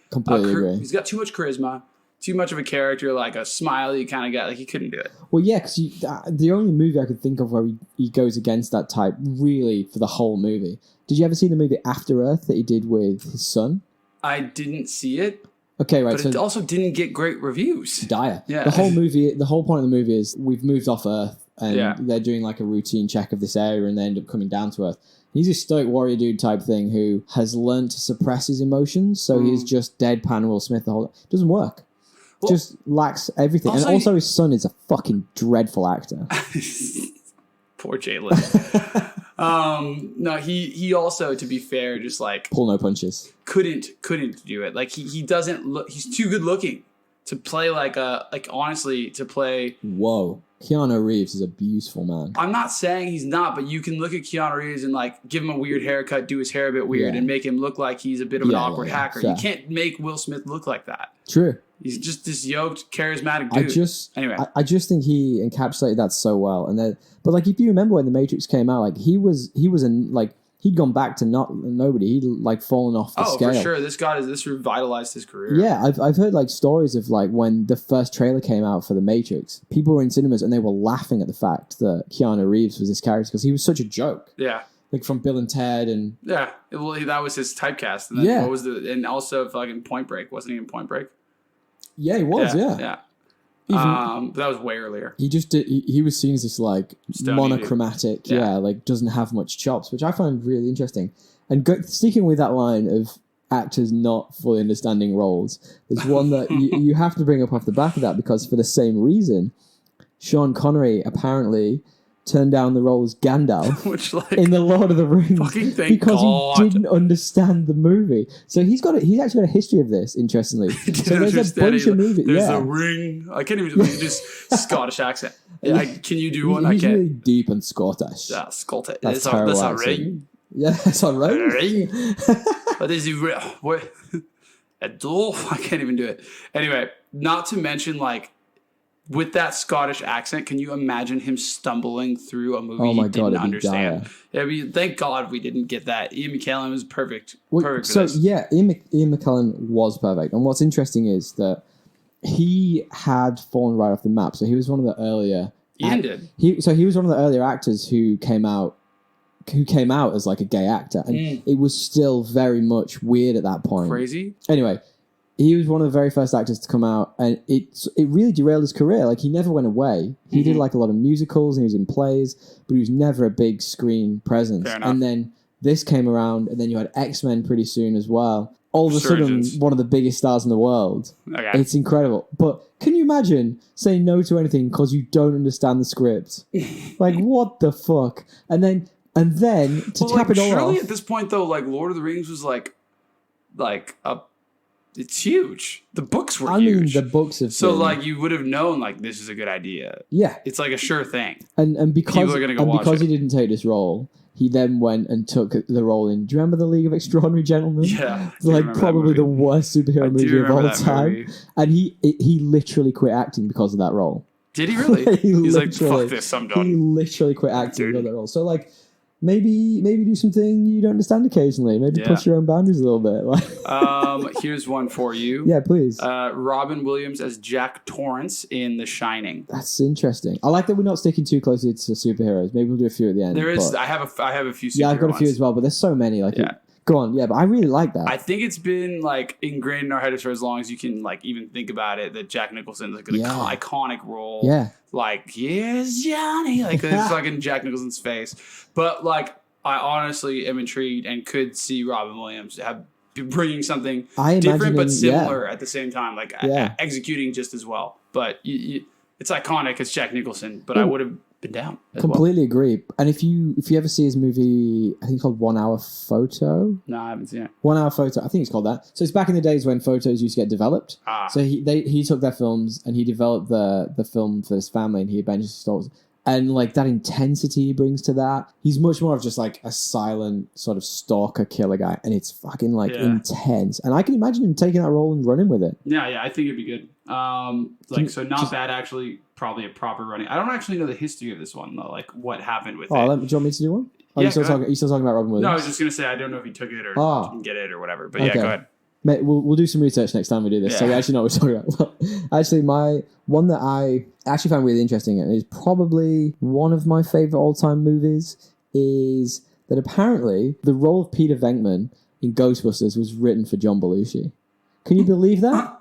Completely agree. He's got too much charisma, too much of a character, like a smiley kind of guy. Like he couldn't do it. Well, yeah, because the only movie I could think of where he goes against that type really for the whole movie. Did you ever see the movie After Earth that he did with his son? I didn't see it. Okay, right. But it also didn't get great reviews. Dire. Yeah. The whole point of the movie is we've moved off Earth. And they're doing like a routine check of this area and they end up coming down to Earth. He's a stoic warrior dude type thing who has learned to suppress his emotions. So he's just deadpan Will Smith the whole... It doesn't work. Well, just lacks everything. Also, and also his son is a fucking dreadful actor. Poor Jalen. No, he also, to be fair, just like... Pull no punches. Couldn't do it. Like he doesn't look... He's too good looking to play honestly, to play... Whoa. Keanu Reeves is a beautiful man. I'm not saying he's not, but you can look at Keanu Reeves and like give him a weird haircut, do his hair a bit weird, and make him look like he's a bit of an awkward hacker. Fair. You can't make Will Smith look like that. True. He's just this yoked, charismatic dude. I just think he encapsulated that so well. But like if you remember when The Matrix came out, like he'd gone back to nobody. He'd like fallen off the scale. Oh, for sure. This revitalized his career. Yeah, I've heard like stories of like when the first trailer came out for The Matrix, people were in cinemas and they were laughing at the fact that Keanu Reeves was this character because he was such a joke. Yeah. Like from Bill and Ted and... Yeah. Well, that was his typecast. And then and also fucking Point Break. Wasn't he in Point Break? Yeah, he was, yeah. But that was way earlier. He just did. He was seen as this like monochromatic, like doesn't have much chops, which I find really interesting. And sticking with that line of actors not fully understanding roles, there's one that you have to bring up off the back of that because for the same reason, Sean Connery apparently turned down the role as Gandalf Which, like, in the Lord of the Rings fucking thank because God. he didn't understand the movie. So he's actually got a history of this, interestingly. So there's a bunch of movies. There's yeah. a ring. I can't even just Scottish accent. Can you do one? He's I can't. really deep and Scottish. Yeah, Scottish. That's That's a accent. ring. Yeah, that's all right. Ring. What is it? What? A door? I can't even do it. Anyway, not to mention, like, with that Scottish accent, can you imagine him stumbling through a movie he didn't understand? Thank God we didn't get that. Ian McKellen was perfect. Perfect for this. Yeah, Ian McKellen was perfect. And what's interesting is that he had fallen right off the map. So he was one of the earlier... Ian did. He was one of the earlier actors who came out as like a gay actor. And it was still very much weird at that point. Crazy. Anyway, he was one of the very first actors to come out, and it really derailed his career. Like, he never went away. He did like a lot of musicals, and he was in plays, but he was never a big screen presence. Fair enough. And then this came around, and then you had X-Men pretty soon as well. All of a sudden, one of the biggest stars in the world. Okay. It's incredible. But can you imagine saying no to anything because you don't understand the script? Like, what the fuck? And then to tap it all surely off... at this point, though, like, Lord of the Rings was like a... It's huge. The books were huge. I mean, the books have so, like, you would have known, like, this is a good idea. Yeah. It's like a sure thing. And because, people are gonna go watch because it. he didn't take this role, he then went and took the role in... Do you remember The League of Extraordinary Gentlemen? Yeah. Like, probably the worst superhero movie of all time. Movie. And he literally quit acting because of that role. Did he really? He's like, fuck this, I'm done. He literally quit acting because of that role. So, like... Maybe do something you don't understand occasionally. Maybe push your own boundaries a little bit. Here's one for you. Yeah, please. Robin Williams as Jack Torrance in The Shining. That's interesting. I like that we're not sticking too closely to superheroes. Maybe we'll do a few at the end. There is. I have a few. Yeah, I've got a few as well, but there's so many. Like, go on. Yeah, but I really like that. I think it's been like ingrained in our heads for as long as you can like even think about it. That Jack Nicholson's like an iconic role. Yeah. Like, yes, Johnny. Like, it's fucking Jack Nicholson's face. But, like, I honestly am intrigued and could see Robin Williams bringing something different but similar at the same time. Like, executing just as well. But it's iconic. It's Jack Nicholson. But I would have been down. Completely agree. And if you ever see his movie, I think it's called 1 Hour Photo. No, I haven't seen it. 1 Hour Photo. I think it's called that. So it's back in the days when photos used to get developed. So he took their films and he developed the film for his family, and he eventually stole. And like that intensity he brings to that, he's much more of just like a silent sort of stalker killer guy, and it's fucking like intense. And I can imagine him taking that role and running with it. Yeah, I think it'd be good. Not bad actually. Probably a proper running. I don't actually know the history of this one though. Like what happened with it. Do you want me to do one? Are you still talking about Robin Williams? No, I was just gonna say I don't know if he took it or didn't get it or whatever. But go ahead. Mate, we'll do some research next time we do this, so we actually know what we're talking about. Actually, my one that I actually found really interesting and is probably one of my favorite all-time movies is that apparently the role of Peter Venkman in Ghostbusters was written for John Belushi. Can you believe that?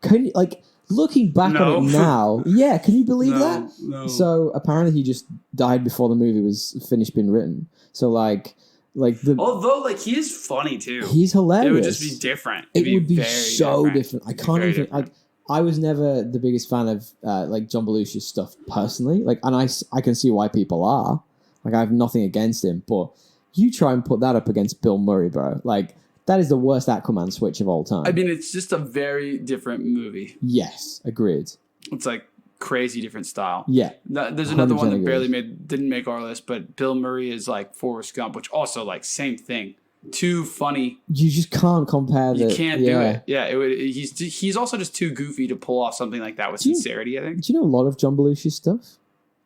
Can you, like, looking back on it now, can you believe that? No. So apparently he just died before the movie was finished being written. So although he is funny too. He's hilarious. It would just be different. It would be so different. I can't even like. I was never the biggest fan of John Belushi's stuff personally. And I can see why people are. Like, I have nothing against him, but you try and put that up against Bill Murray, bro. Like, that is the worst Aquaman switch of all time. I mean, it's just a very different movie. Yes, agreed. It's like crazy different style. Yeah. There's another one that didn't make our list, but Bill Murray is like Forrest Gump, which also like same thing. Too funny. You just can't compare You can't do it. Yeah, he's also just too goofy to pull off something like that with sincerity, I think. Do you know a lot of John Belushi's stuff?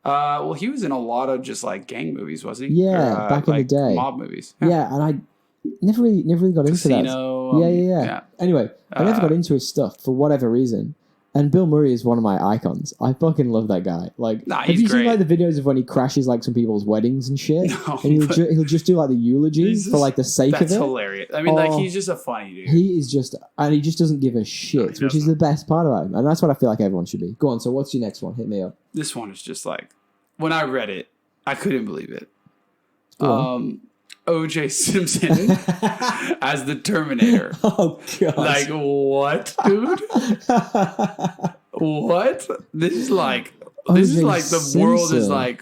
Well, he was in a lot of just like gang movies, wasn't he? Yeah, back in the day. Mob movies. Yeah, and I never really got into that. Yeah. Anyway, I never got into his stuff for whatever reason. And Bill Murray is one of my icons. I fucking love that guy. Like, have you seen like the videos of when he crashes like some people's weddings and shit? No, and he'll just do like the eulogies for like the sake of it. That's hilarious. I mean, he's just a funny dude. He is just, and he just doesn't give a shit, which is the best part about him. And that's what I feel like everyone should be. Go on. So what's your next one? Hit me up. This one is just like, when I read it, I couldn't believe it. O.J. Simpson as the Terminator. Oh, God. Like, what, dude? What? This is like this is O.J. like the world is Simpson. like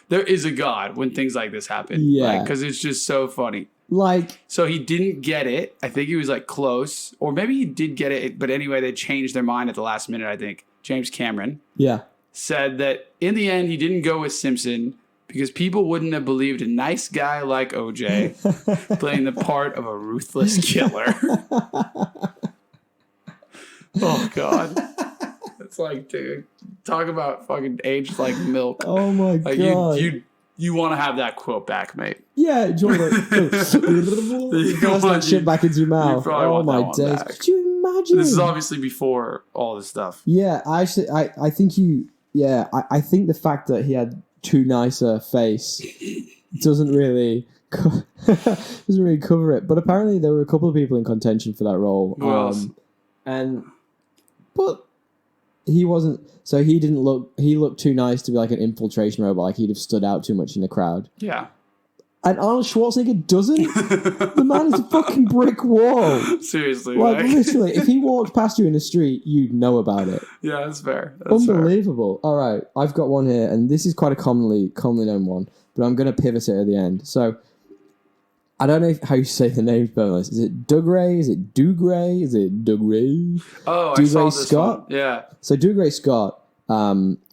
there is a God when things like this happen. Yeah. Because it's just so funny. Like, So he didn't get it. I think he was like close, or maybe he did get it. But anyway, they changed their mind at the last minute. I think James Cameron yeah. said that in the end he didn't go with Simpson because people wouldn't have believed a nice guy like OJ playing the part of a ruthless killer. Oh God. It's like, dude, talk about fucking aged like milk. Oh my Like God. you want to have that quote back, mate. Yeah, do you want to pass that shit back into your mouth? Oh my days. Back. Could you imagine? This is obviously before all this stuff. Yeah, I think I think the fact that he had too nice a face doesn't really cover it. But apparently there were a couple of people in contention for that role. Who else? But he wasn't. So he didn't look. He looked too nice to be like an infiltration robot. Like he'd have stood out too much in the crowd. Yeah. And Arnold Schwarzenegger doesn't. The man is a fucking brick wall. Seriously. Like literally, if he walked past you in the street, you'd know about it. Yeah, that's fair. That's Unbelievable. Fair. All right, I've got one here, and this is quite a commonly known one, but I'm going to pivot it at the end. So, I don't know how you say the name, Boneless. Is it Dougray? Is it Dougray? Is it Dougray? Oh, Dougray I saw this Scott? one. Yeah. So Dougray Scott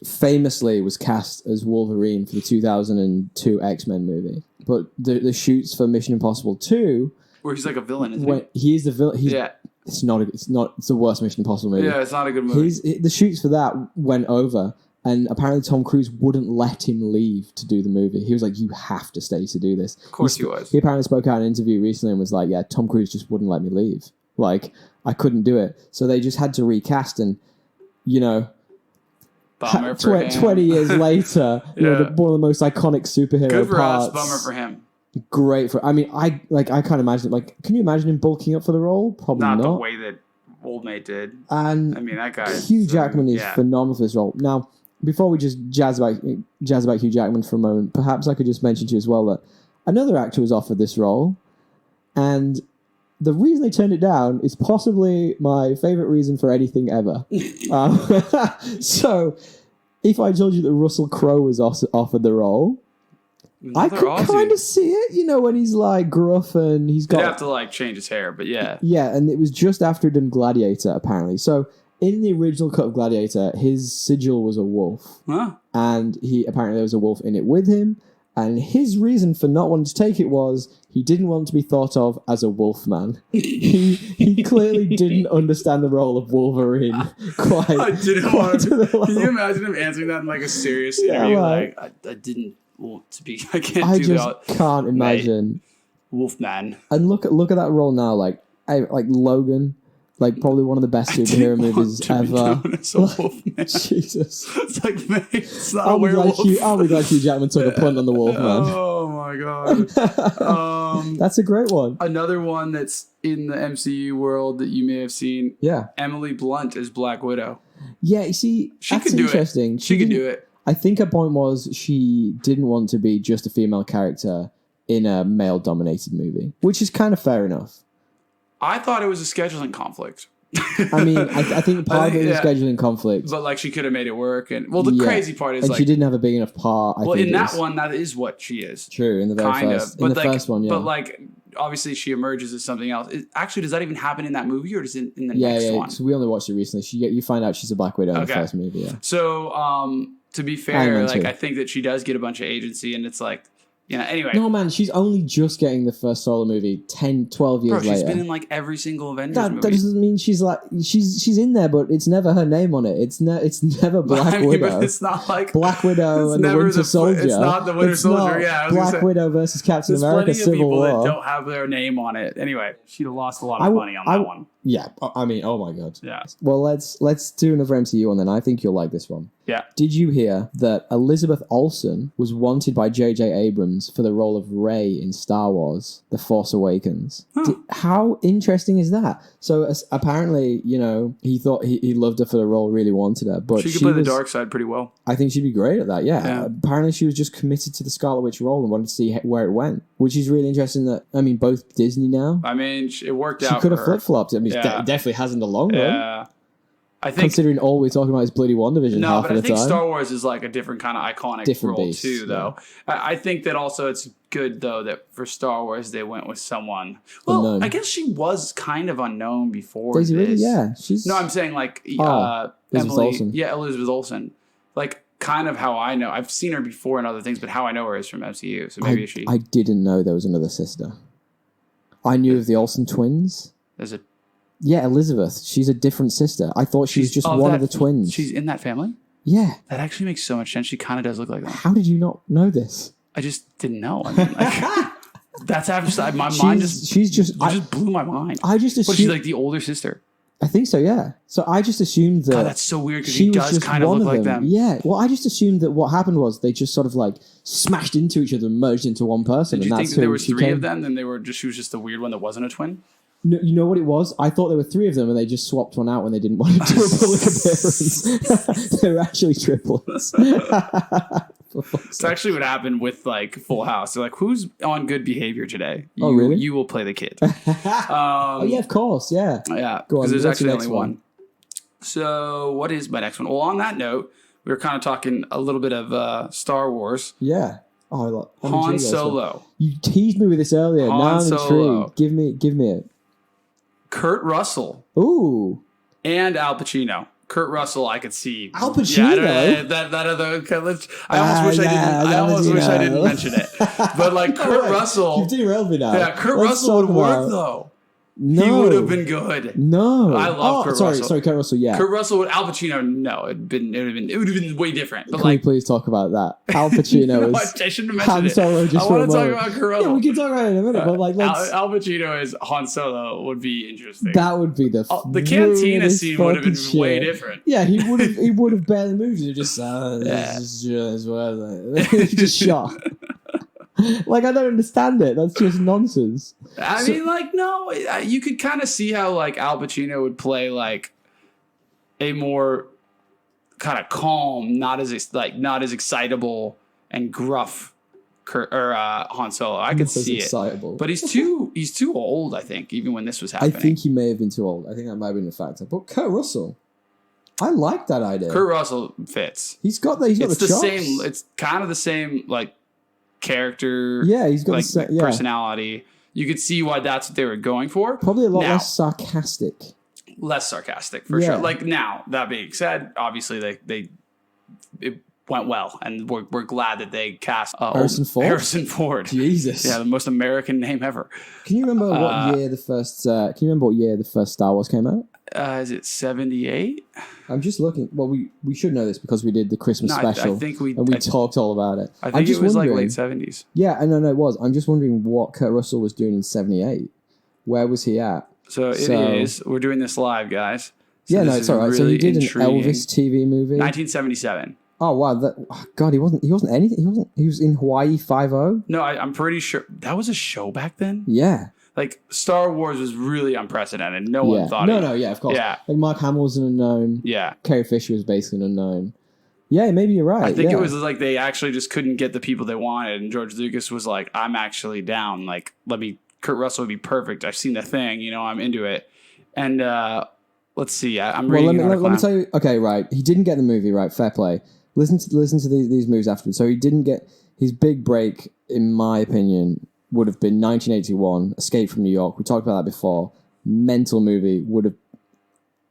famously was cast as Wolverine for the 2002 X-Men movie. But the shoots for Mission Impossible 2... Where he's like a villain, isn't he? He's the villain. Yeah. It's the worst Mission Impossible movie. Yeah, it's not a good movie. The shoots for that went over, and apparently Tom Cruise wouldn't let him leave to do the movie. He was like, "You have to stay to do this." Of course he was. He apparently spoke out in an interview recently and was like, "Yeah, Tom Cruise just wouldn't let me leave. Like, I couldn't do it." So they just had to recast, and Bummer for him. 20 years later, one of the most iconic superhero Good for parts. us. Bummer for him. Great for. I mean, I can't imagine it. Like, can you imagine him bulking up for the role? Probably not. Not the way that Old Mate did. And I mean, that guy. Hugh Jackman is phenomenal for this role. Now, before we just jazz about Hugh Jackman for a moment, perhaps I could just mention to you as well that another actor was offered this role, and the reason they turned it down is possibly my favorite reason for anything ever. So, if I told you that Russell Crowe was offered the role, I could kind of see it, when he's like gruff and he's got... He'd have to like change his hair, but yeah. Yeah, and it was just after he'd done Gladiator, apparently. So, in the original cut of Gladiator, his sigil was a wolf. Huh? And apparently there was a wolf in it with him. And his reason for not wanting to take it was he didn't want to be thought of as a wolf man. He clearly didn't understand the role of Wolverine quite. I didn't want to. Can you imagine him answering that in like a serious interview? Like, I didn't want to be. I can't do that. I just can't imagine. Wolfman. And look at that role now, like Logan. Like, probably one of the best superhero movies ever. Jesus. It's like, mate, it's not a werewolf. I'll be glad Hugh Jackman took a punt on the wolf, man. Oh, my God. That's a great one. Another one that's in the MCU world that you may have seen. Yeah. Emily Blunt as Black Widow. Yeah, you see, that's interesting. She could do it. I think her point was she didn't want to be just a female character in a male-dominated movie, which is kind of fair enough. I thought it was a scheduling conflict. I mean, I think part of it was a scheduling conflict. But, like, she could have made it work. And the crazy part is, and she didn't have a big enough part. I think in that one, that is what she is. True, in the very first. In the first one, yeah. But, like, obviously she emerges as something else. Actually, does that even happen in that movie, or does it in the next one? Yeah, so we only watched it recently. You find out she's a Black Widow in the first movie, yeah. So, to be fair, I think that she does get a bunch of agency, and it's like, anyway. No, man, she's only just getting the first solo movie 10, 12 years later. She's been in like every single Avengers movie. That doesn't mean she's in there, but it's never her name on it. It's never Black Widow. But it's not like Black Widow and the Winter Soldier. It's not the Winter Soldier, yeah. Black Widow versus Captain America Civil War. There's plenty of people that don't have their name on it. Anyway, she'd have lost a lot of money on that one. Yeah, I mean, oh my God. Yeah. Well, let's do another MCU one then. I think you'll like this one. Yeah. Did you hear that Elizabeth Olsen was wanted by J.J. Abrams for the role of Rey in Star Wars: The Force Awakens? Huh. How interesting is that? So apparently, he thought he loved her for the role, really wanted her, but she could play the dark side pretty well. I think she'd be great at that. Yeah. Apparently, she was just committed to the Scarlet Witch role and wanted to see where it went, which is really interesting. That both Disney now. I mean, it worked out. She could have flip flopped. I mean, it definitely has in the long run. Yeah. I think, considering all we're talking about is bloody WandaVision half but of I the think time. Star Wars is like a different kind of iconic Different role beast, too, though. I think that also it's good though that for Star Wars they went with someone. Well, Unknown. I guess she was kind of unknown before Daisy this. Ridley, yeah, she's No, I'm saying like Elizabeth Emily, Olsen. yeah, Elizabeth Olsen. Like kind of how I know. I've seen her before in other things, but how I know her is from MCU. So maybe I didn't know there was another sister. I knew of the Olsen twins. There's a Yeah, Elizabeth. She's a different sister. I thought she was just one of the twins. She's in that family? Yeah. That actually makes so much sense. She kind of does look like them. How did you not know this? I just didn't know. I mean, like, that's actually my mind just blew my mind. I just assumed. But she's like the older sister. I think so, yeah. So I just assumed that. God, that's so weird because she does kind of look like them. Yeah. Well, I just assumed that what happened was they just sort of like smashed into each other and merged into one person. Did you and think that's that there who was she three came- of them? Then she was just the weird one that wasn't a twin. No, you know what it was? I thought there were three of them, and they just swapped one out when they didn't want to do a public appearance. They were actually triplets. It's actually what happened with like Full House. They're like, "Who's on good behavior today? Oh, really? You will play the kid." Oh yeah, of course, yeah. Yeah, Go on, because there's what's actually your only next one. So what is my next one? Well, on that note, we were kind of talking a little bit of Star Wars. Yeah. Oh, Han Solo. You teased me with this earlier. Now I'm intrigued. Give me it. Kurt Russell. Ooh. And Al Pacino. Kurt Russell, I could see. Al Pacino. Yeah, that other. I almost wish I didn't. I almost wish I didn't mention it. But like Kurt Russell. You've derailed me now. Yeah, Kurt Russell would work though. No. He would have been good. No. I love Kurt Russell. Sorry, Kurt Russell, yeah. Kurt Russell with Al Pacino, no. It would have been way different. But Can we please talk about that? Al Pacino is I shouldn't have mentioned Han Solo just I for a want to talk moment. about Kurt Russell. Yeah, we can talk about it in a minute, but like let's Al Pacino as Han Solo would be interesting. that would be the cantina scene would have been way shit. different. Yeah, he would have barely moved. He just just shot. Like, I don't understand it. That's just nonsense. I mean, like, no, you could kind of see how, like, Al Pacino would play, like, a more kind of calm, not as excitable and gruff Han Solo. I could see excitable. it. But he's too old, I think, even when this was happening. I think he may have been too old. I think that might have been a factor. But Kurt Russell, I like that idea. Kurt Russell fits. He's got the chops. Same. It's kind of the same, like, character. Yeah, he's got like, the same personality. You could see why that's what they were going for. Probably a lot less sarcastic. Less sarcastic, for sure. Like, now, that being said, obviously it went well, and we're glad that they cast Harrison Ford. Jesus. Yeah, the most American name ever. Can you remember what year the first Star Wars came out? Is it 78? I'm just looking. Well, we should know this because we did the Christmas special. I think talked all about it. I think it was like late 70s. Yeah, I know it was. I'm just wondering what Kurt Russell was doing in 78. Where was he at? So it is. We're doing this live, guys. So it's all right. Really so he did intriguing. An Elvis TV movie. 1977. Oh wow! God, he wasn't anything. He was in Hawaii 5-0. No, I'm pretty sure that was a show back then. Yeah. Like, Star Wars was really unprecedented. No one thought No, of course. Yeah. Like, Mark Hamill was an unknown. Yeah. Carrie Fisher was basically an unknown. Yeah, maybe you're right. I think it was like they actually just couldn't get the people they wanted, and George Lucas was like, I'm actually down. Like, Kurt Russell would be perfect. I've seen the thing, I'm into it. And let's see. I'm reading let me tell you. Okay, right. He didn't get the movie, right? Fair play. Listen to these moves afterwards. So he didn't get his big break, in my opinion, would have been 1981, Escape from New York. We talked about that before. Mental movie, would have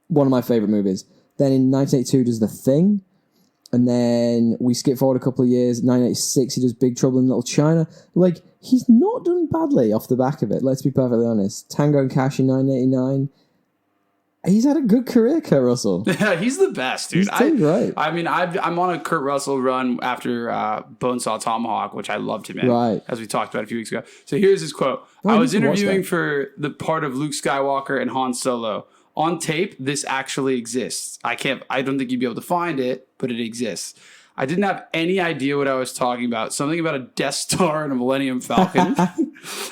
one of my favorite movies. Then in 1982 does The Thing, and then we skip forward a couple of years. 1986 he does Big Trouble in Little China. Like, he's not done badly off the back of it. Let's be perfectly honest. Tango and Cash in 1989. He's had a good career, Kurt Russell. Yeah, he's the best, dude. He's doing great. I mean, I'm on a Kurt Russell run after Bonesaw Tomahawk, which I loved him in, right, as we talked about a few weeks ago. So here's his quote. I was interviewing for the part of Luke Skywalker and Han Solo. On tape, this actually exists. I don't think you'd be able to find it, but it exists. I didn't have any idea what I was talking about. Something about a Death Star and a Millennium Falcon.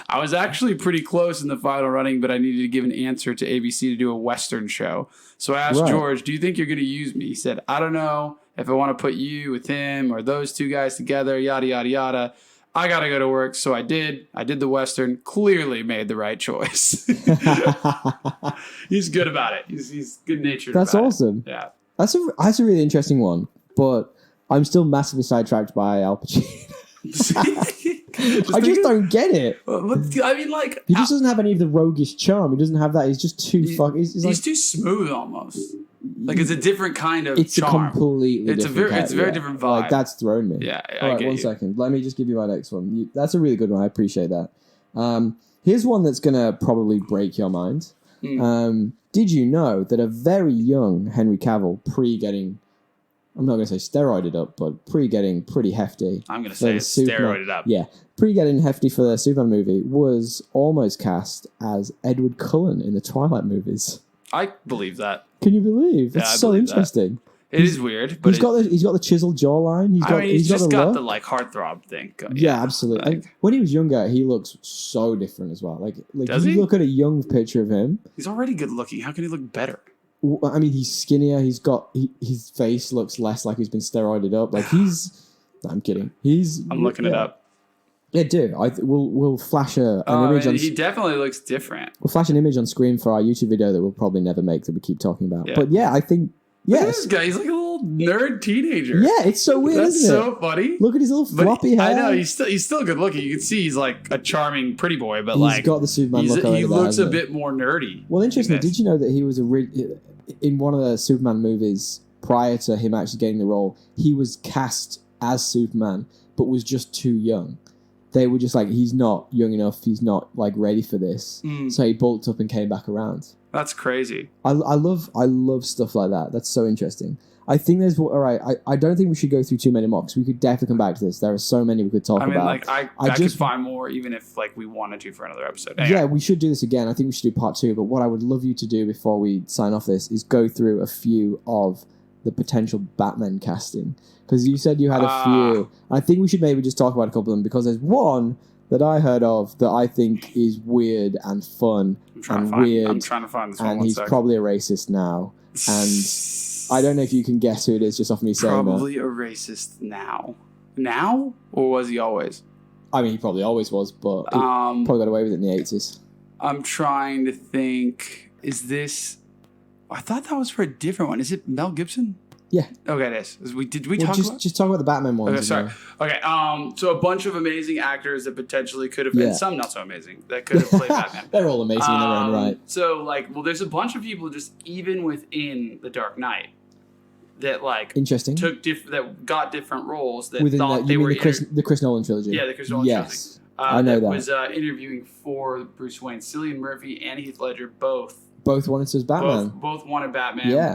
I was actually pretty close in the final running, but I needed to give an answer to ABC to do a Western show. So I asked George, do you think you're going to use me? He said, I don't know if I want to put you with him or those two guys together, yada, yada, yada. I got to go to work. So I did. I did the Western. Clearly made the right choice. He's good about it. He's good natured. That's awesome. Yeah. That's a really interesting one. But I'm still massively sidetracked by Al Pacino. I just don't get it. I mean, like... He just doesn't have any of the roguish charm. He doesn't have that. He's just too fucking... He's too smooth almost. Like, it's a different kind of it's charm. A completely different It's a very different vibe. Like, that's thrown me. Yeah, All right, one second. Let me just give you my next one. That's a really good one. I appreciate that. Here's one that's going to probably break your mind. Did you know that a very young Henry Cavill, pre-getting... I'm not going to say steroided up, but pre-getting pretty hefty. I'm going to say it's steroided up. Yeah. Pre-getting hefty for the Superman movie was almost cast as Edward Cullen in the Twilight movies. I believe that. Can you believe? That's so interesting. It is weird, but he's got the chiseled jawline. He's just got the like heartthrob thing. Yeah, absolutely. Like, when he was younger, he looks so different as well. Like does he? Look at a young picture of him. He's already good looking. How can he look better? I mean, he's skinnier. His face looks less like he's been steroided up. Like I'm kidding. I'm looking it up. Yeah, dude. We'll flash an image. He definitely looks different. We'll flash an image on screen for our YouTube video that we'll probably never make that we keep talking about. Yeah. But yeah, I think Look at this guy. He's like a little nerd teenager. Yeah, it's so weird. That's isn't so funny. Look at his little floppy hair. I know he's still good looking. You can see he's like a charming, pretty boy, but he's got the Superman look. He looks a bit more nerdy. Well, interesting. Did you know that he was in one of the Superman movies prior to him actually getting the role? He was cast as Superman, but was just too young. They were just like, he's not young enough. He's not like ready for this. So he bulked up and came back around. That's crazy. I love stuff like that. That's so interesting. I think there's all right. I don't think we should go through too many mocks. We could definitely come back to this. There are so many we could talk about. I mean, like I could find more, even if like we wanted to for another episode. Anyway. Yeah, we should do this again. I think we should do part 2. But what I would love you to do before we sign off this is go through a few of the potential Batman casting, because you said you had a few. I think we should maybe just talk about a couple of them, because there's one that I heard of that I think is weird and fun and weird. I'm trying to find this one. And he's probably a racist now. And I don't know if you can guess who it is just off me saying that. Probably a racist now. Now? Or was he always? I mean, he probably always was, but he probably got away with it in the 80s. I'm trying to think. Is this... I thought that was for a different one. Is it Mel Gibson? Yeah. Okay, it is. Did we talk about... Just talk about the Batman ones. Okay, sorry. Okay, so a bunch of amazing actors that potentially could have been... Some not so amazing, that could have played Batman. They're all amazing in their own right. So, like, well, there's a bunch of people just even within The Dark Knight that, like... Interesting. That got different roles that within thought they were... the Chris Nolan trilogy. Yeah, the Chris Nolan trilogy. I know that. Was interviewing for Bruce Wayne. Cillian Murphy and Heath Ledger both wanted to as Batman. Both wanted Batman. Yeah.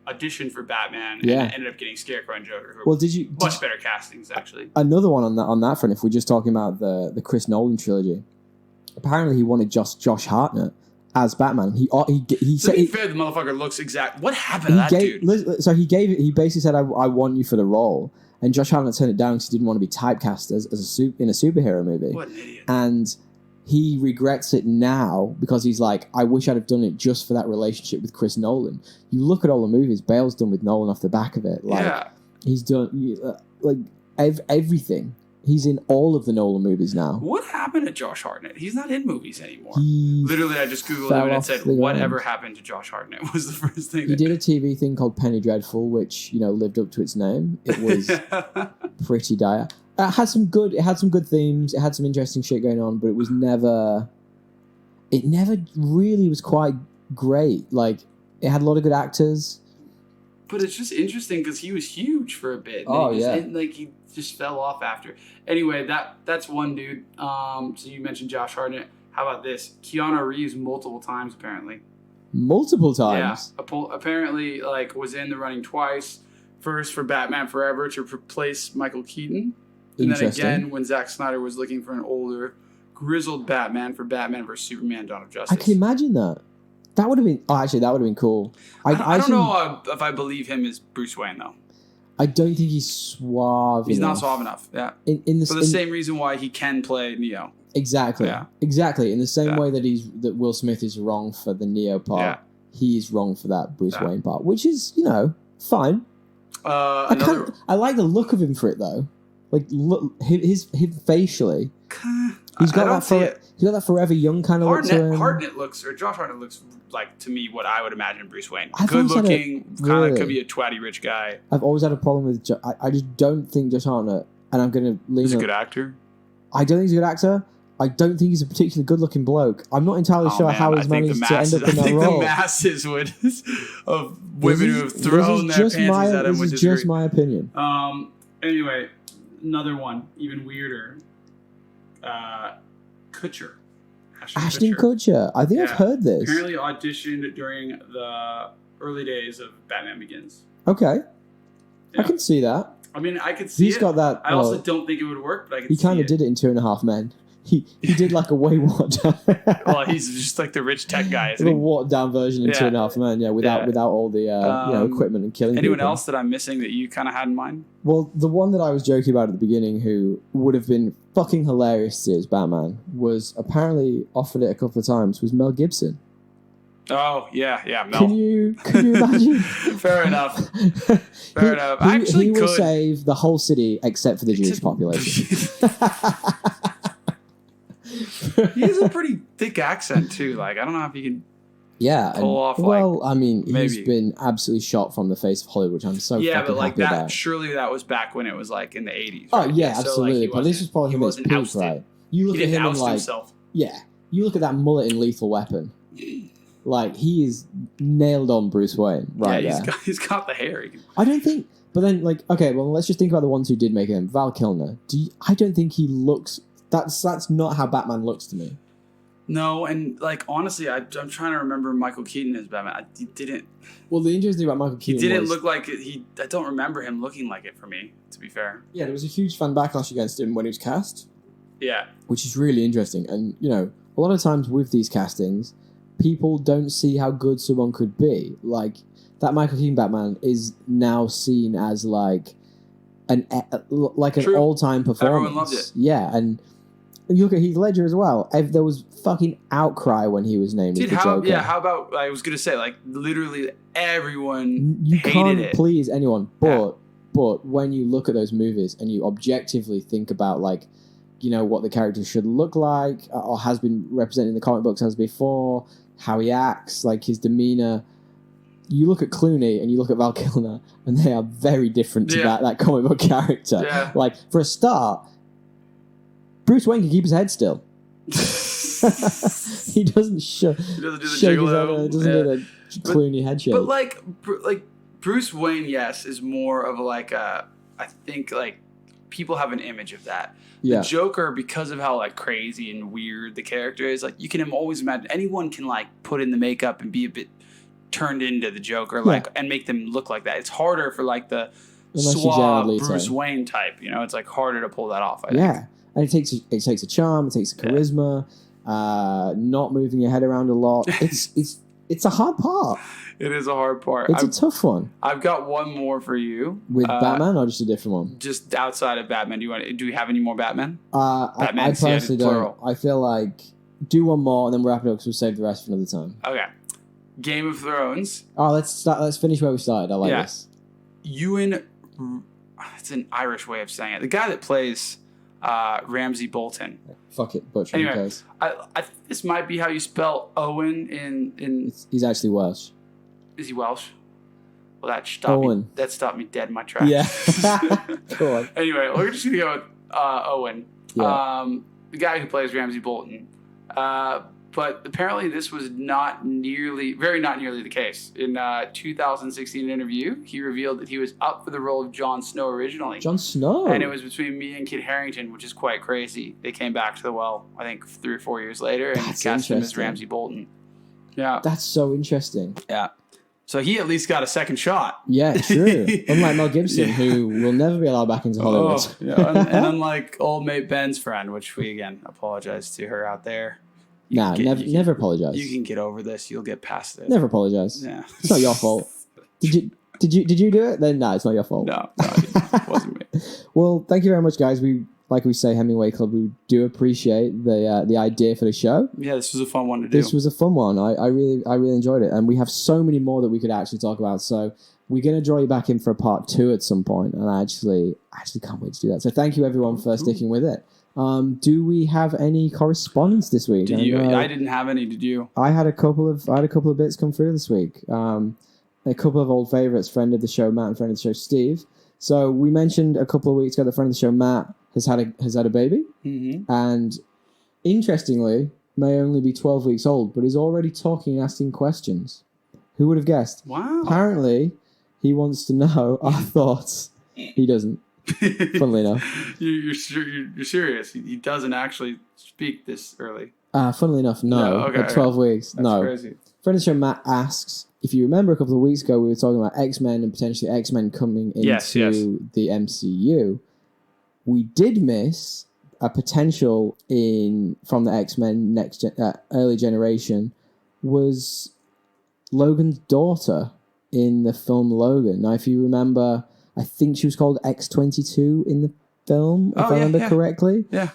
Auditioned for Batman and ended up getting Scarecrow and Joker. Much better castings, actually. Another one on that front, if we're just talking about the Chris Nolan trilogy, apparently he wanted Josh Hartnett as Batman. He said... To be fair, the motherfucker looks exact. What happened to that dude? So he basically said, I want you for the role. And Josh Hartnett turned it down because he didn't want to be typecast in a superhero movie. What an idiot. And he regrets it now because he's like, I wish I'd have done it just for that relationship with Chris Nolan. You look at all the movies Bale's done with Nolan off the back of it. Like, he's done everything. He's in all of the Nolan movies now. What happened to Josh Hartnett? He's not in movies anymore. Literally, I just Googled him and it said, whatever happened to Josh Hartnett was the first thing. He did a TV thing called Penny Dreadful, which, lived up to its name. It was pretty dire. It had some good themes. It had some interesting shit going on, but it never really was quite great. Like, it had a lot of good actors. But it's just interesting because he was huge for a bit. He just fell off after. Anyway, that's one dude. So you mentioned Josh Hartnett. How about this? Keanu Reeves multiple times, apparently. Multiple times? Yeah. Apparently, was in the running twice. First for Batman Forever to replace Michael Keaton. And then again when Zack Snyder was looking for an older, grizzled Batman for Batman vs. Superman Dawn of Justice. I can imagine that. That would have been... Oh, actually, that would have been cool. I don't know if I believe him as Bruce Wayne, though. I don't think he's suave He's not suave enough, yeah. For the same reason why he can play Neo. Exactly. Yeah. Exactly. In the same way that Will Smith is wrong for the Neo part, he's wrong for that Bruce Wayne part, which is, fine. I like the look of him for it, though. Like, look, his facially, he's got that forever young kind of look to him. Josh Hartnett looks like, to me, what I would imagine Bruce Wayne. I've Good always had looking, kind of could be a twatty rich guy. I've always had a problem with. I just don't think Josh Hartnett, and I'm going to lean. He's a good actor. I don't think he's a good actor. I don't think he's a particularly good-looking bloke. I'm not entirely sure how he's managed to end up in that role. I think the masses of women who have thrown their panties at him would disagree. This is just my opinion. Anyway, another one, even weirder. Kutcher. Ashton Kutcher. I think I've heard this. Apparently auditioned during the early days of Batman Begins. Okay. Yeah. I can see that. I mean, I could see He's got that. I also don't think it would work, but I could see it. He kind of did it in 2.5 Men. He did like a way watered down. Well, he's just like the rich tech guy, isn't he? The watered down version in 2.5 Men, without all the equipment and killing anyone people. else that I'm missing that you kind of had in mind? Well, the one that I was joking about at the beginning, who would have been fucking hilarious to see as Batman, was apparently offered it a couple of times, was Mel Gibson. Oh, yeah, Mel. Can you imagine? Fair enough. Fair enough. He will save the whole city except for the Jewish population. He has a pretty thick accent too. Like, I don't know if he can pull off. Well, I mean, maybe. He's been absolutely shot from the face of Hollywood, which I'm so fucking happy about. Surely that was back when it was like in the 80s. Right? Oh yeah, absolutely. But this was probably him at his peak, right? You look at him and like, you look at that mullet in Lethal Weapon. Like, he is nailed on Bruce Wayne right there. He's got the hair. I don't think. But then, like, okay, well, let's just think about the ones who did make him. Val Kilmer. I don't think he looks. That's not how Batman looks to me. No, and like honestly, I'm trying to remember Michael Keaton as Batman. He didn't. Well, the interesting thing about Michael Keaton, he didn't look like it. I don't remember him looking like it for me. To be fair. Yeah, there was a huge fan backlash against him when he was cast. Yeah. Which is really interesting, and a lot of times with these castings, people don't see how good someone could be. Like, that Michael Keaton Batman is now seen as like an all-time performance. Everyone loved it. Yeah, and you look at Heath Ledger as well. There was fucking outcry when he was named as the Joker. Yeah, how about, I was going to say, like, literally everyone hated it. You can't please anyone, but when you look at those movies and you objectively think about, like, what the character should look like, or has been represented in the comic books as before, how he acts, like his demeanor. You look at Clooney and you look at Val Kilmer, and they are very different to that comic book character. Yeah. Like, for a start, Bruce Wayne can keep his head still. He doesn't shake his head. He doesn't do the Clooney head shake. But like Bruce Wayne, yes, is more of like I think like people have an image of that. The Joker, because of how like crazy and weird the character is, like you can always imagine anyone can like put in the makeup and be a bit turned into the Joker, like and make them look like that. It's harder for like the suave Bruce Wayne type. It's like harder to pull that off. I think. And it takes a charm, it takes a charisma, not moving your head around a lot. It's a hard part. It is a hard part. It's a tough one. I've got one more for you. With Batman, or just a different one? Just outside of Batman. Do we have any more Batman? Batman, I personally don't. I feel like do one more and then we'll wrap it up because we'll save the rest for another time. Okay. Game of Thrones. Oh, let's finish where we started. I like this. Ewan. It's an Irish way of saying it. The guy that plays Ramsay Bolton. Fuck it, butcher. Anyway, I think this might be how you spell Owen in. He's actually Welsh. Is he Welsh? Well, that stopped me dead in my tracks. Yeah. Go on. Anyway, we're just gonna go with Owen. Yeah. The guy who plays Ramsay Bolton. But apparently this was not nearly the case. In a 2016 interview, he revealed that he was up for the role of Jon Snow originally. Jon Snow? And it was between me and Kit Harington, which is quite crazy. They came back to the well, I think 3 or 4 years later, and cast him as Ramsay Bolton. Yeah. That's so interesting. Yeah. So he at least got a second shot. Yeah, true. Unlike Mel Gibson, who will never be allowed back into Hollywood. And unlike old mate Ben's friend, which we, again, apologize to her out there. Never apologize. You can get over this. You'll get past it. Never apologize. Yeah, it's not your fault. Did you do it? Then no, it's not your fault. No, it wasn't me. Well, thank you very much, guys. Like we say, Hemingway Club. We do appreciate the idea for the show. Yeah, this was a fun one to do. This was a fun one. I really enjoyed it, and we have so many more that we could actually talk about. So we're going to draw you back in for a part 2 at some point, and I actually can't wait to do that. So thank you everyone for sticking with it. Do we have any correspondence this week? I didn't have any. Did you? I had a couple of bits come through this week. A couple of old favorites, friend of the show Matt and friend of the show Steve. So we mentioned a couple of weeks ago the friend of the show Matt has had a baby, and interestingly, may only be 12 weeks old, but he's already talking and asking questions. Who would have guessed? Wow. Apparently, he wants to know our thoughts. He doesn't. Funnily enough. You're serious? He doesn't actually speak this early. Funnily enough, no. Okay, at 12 weeks, That's no. crazy. Friend of the show Matt asks, if you remember a couple of weeks ago, we were talking about X-Men and potentially X-Men coming into the MCU. We did miss a potential from the X-Men early generation was Logan's daughter in the film Logan. Now, if you remember, I think she was called X-22 in the film, if I remember correctly. Yeah.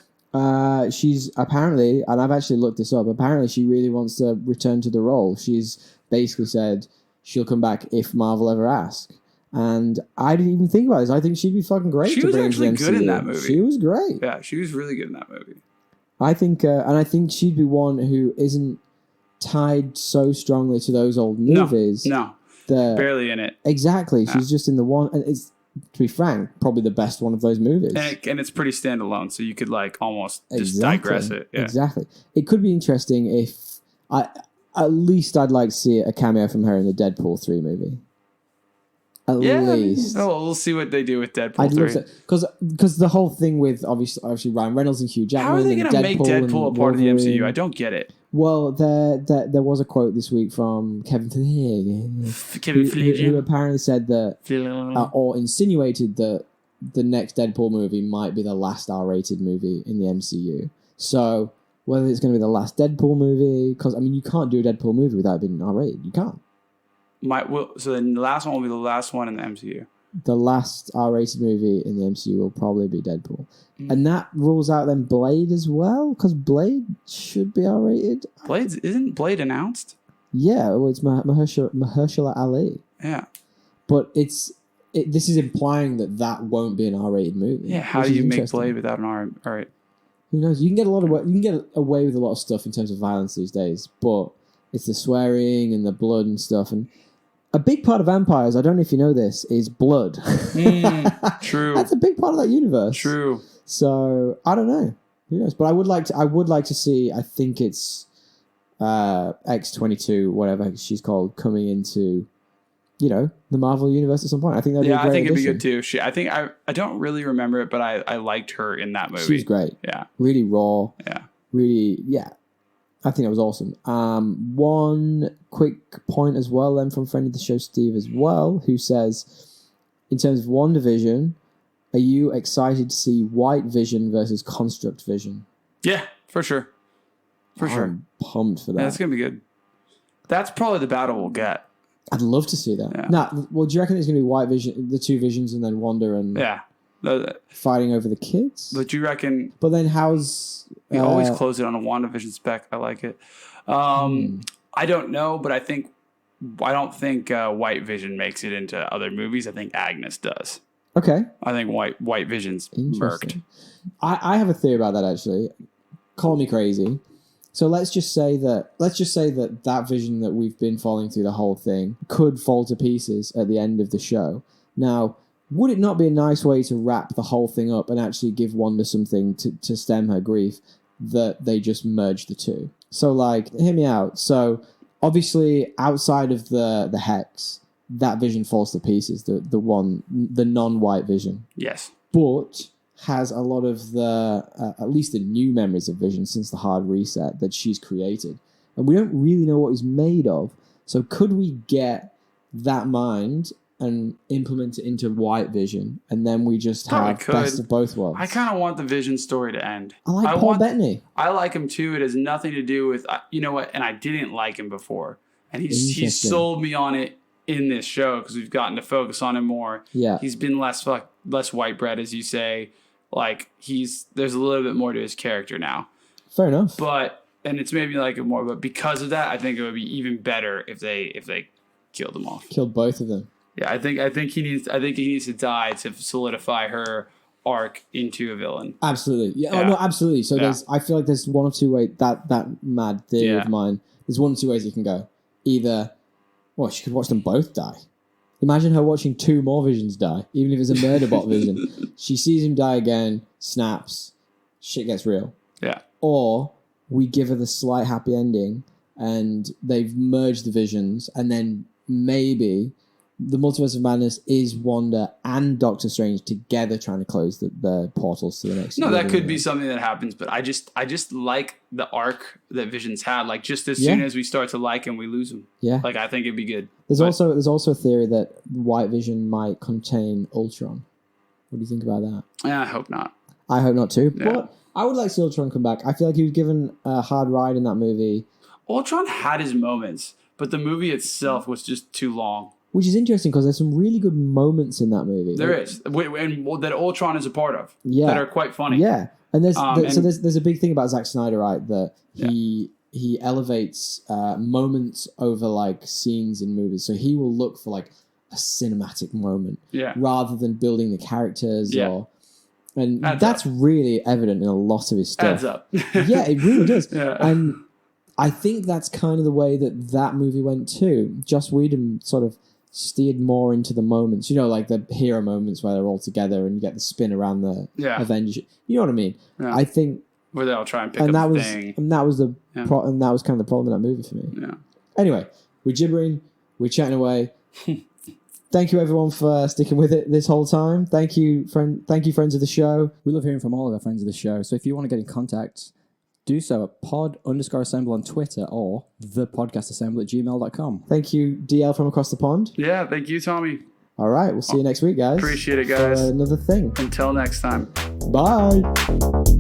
She's apparently, and I've actually looked this up, apparently she really wants to return to the role. She's basically said she'll come back if Marvel ever ask. And I didn't even think about this. I think she'd be fucking great. She was actually good in that movie. She was great. Yeah, she was really good in that movie. I think, and I think she'd be one who isn't tied so strongly to those old movies. No, barely in it. Exactly. She's just in the one, and it's, to be frank, probably the best one of those movies. And it's pretty standalone, so you could like almost just digress it. Yeah. Exactly. It could be interesting if at least I'd like to see a cameo from her in the Deadpool 3 movie. At least. Oh, we'll see what they do with Deadpool 3. Because the whole thing with obviously Ryan Reynolds and Hugh Jackman. How are they going to make Deadpool a part of the MCU? I don't get it. Well, there was a quote this week from Kevin Feige, who apparently said that, or insinuated that the next Deadpool movie might be the last R-rated movie in the MCU. So whether it's going to be the last Deadpool movie, because I mean you can't do a Deadpool movie without being R-rated. You can't. So the last one will be the last one in the MCU. The last R-rated movie in the MCU will probably be Deadpool. And that rules out then Blade as well, because Blade should be R-rated. Isn't Blade announced? Yeah, well, it's Mahershala Ali. Yeah. But this is implying that won't be an R-rated movie. Yeah, how do you make Blade without an R-rated? Who knows? You can get away with a lot of stuff in terms of violence these days, but it's the swearing and the blood and stuff. And a big part of vampires, I don't know if you know this, is blood. True. That's a big part of that universe. True. So I don't know. Who knows? But I would like to see. I think it's X-22, whatever she's called, coming into the Marvel universe at some point. I think that'd be a great I think addition. It'd be good too. I think I don't really remember it, but I liked her in that movie. She's great. Yeah. Really raw. Yeah. Really, yeah. I think that was awesome. One quick point as well then from friend of the show Steve as well, who says, in terms of WandaVision, are you excited to see White Vision versus Construct Vision? Yeah, for sure. I'm pumped for that. Yeah, that's going to be good. That's probably the battle we'll get. I'd love to see that. Yeah. Well, do you reckon it's going to be White Vision, the two Visions, and then Wanda and fighting over the kids? But you reckon... But then how's... We always close it on a WandaVision spec. I like it. I don't know, but I don't think White Vision makes it into other movies. I think Agnes does. Okay. I think White Vision's murked. I have a theory about that, actually. Call me crazy. So let's just say that vision that we've been following through the whole thing could fall to pieces at the end of the show. Now, would it not be a nice way to wrap the whole thing up and actually give Wanda something to stem her grief that they just merge the two? So, hear me out. So, obviously, outside of the Hex, that vision falls to pieces, the non-white vision. Yes. But has a lot of at least the new memories of Vision since the hard reset that she's created. And we don't really know what he's made of. So could we get that mind and implement it into White Vision, and then we just have best of both worlds? I kind of want the Vision story to end. I like Paul Bettany. I like him too. It has nothing to do with, you know what, and I didn't like him before. And he's sold me on it in this show because we've gotten to focus on him more. Yeah. He's been less white bread, as you say. There's a little bit more to his character now. Fair enough. And it's made me like him more. But because of that, I think it would be even better if they killed them off. Killed both of them. Yeah, I think he needs to die to solidify her arc into a villain. Absolutely. Yeah. Oh, no, absolutely. So I feel like there's one of two ways that mad theory of mine. There's one of two ways you can go. Either, well, she could watch them both die. Imagine her watching two more Visions die, even if it's a murder bot Vision. She sees him die again, snaps, shit gets real. Yeah. Or we give her the slight happy ending, and they've merged the Visions, and then maybe the Multiverse of Madness is Wanda and Doctor Strange together trying to close the portals to the next. No, that could be something that happens, but I just like the arc that Visions had. Like, just as soon as we start to like him, we lose him. Yeah, like I think it'd be good. There's also a theory that White Vision might contain Ultron. What do you think about that? Yeah, I hope not. I hope not too. Yeah. But I would like to see Ultron come back. I feel like he was given a hard ride in that movie. Ultron had his moments, but the movie itself was just too long. Which is interesting because there's some really good moments in that movie. There is, and that Ultron is a part of. Yeah, that are quite funny. Yeah, and there's a big thing about Zack Snyder, right? That he elevates moments over like scenes in movies. So he will look for like a cinematic moment, rather than building the characters and that's really evident in a lot of his stuff. Adds up. Yeah, it really does. Yeah. And I think that's kind of the way that movie went too. Joss Whedon sort of steered more into the moments, like the hero moments where they're all together and you get the spin around the Avengers. You know what I mean? Yeah. I think where they all try and pick up the thing. And that was and that was kind of the problem in that movie for me. Yeah. Anyway, we're gibbering, we're chatting away. Thank you everyone for sticking with it this whole time. Thank you, friends of the show. We love hearing from all of our friends of the show. So if you want to get in contact, do so at pod_assemble on Twitter or thepodcastassemble@gmail.com. Thank you, DL from across the pond. Yeah, thank you, Tommy. All right, we'll see you next week, guys. Appreciate it, guys. For another thing. Until next time. Bye.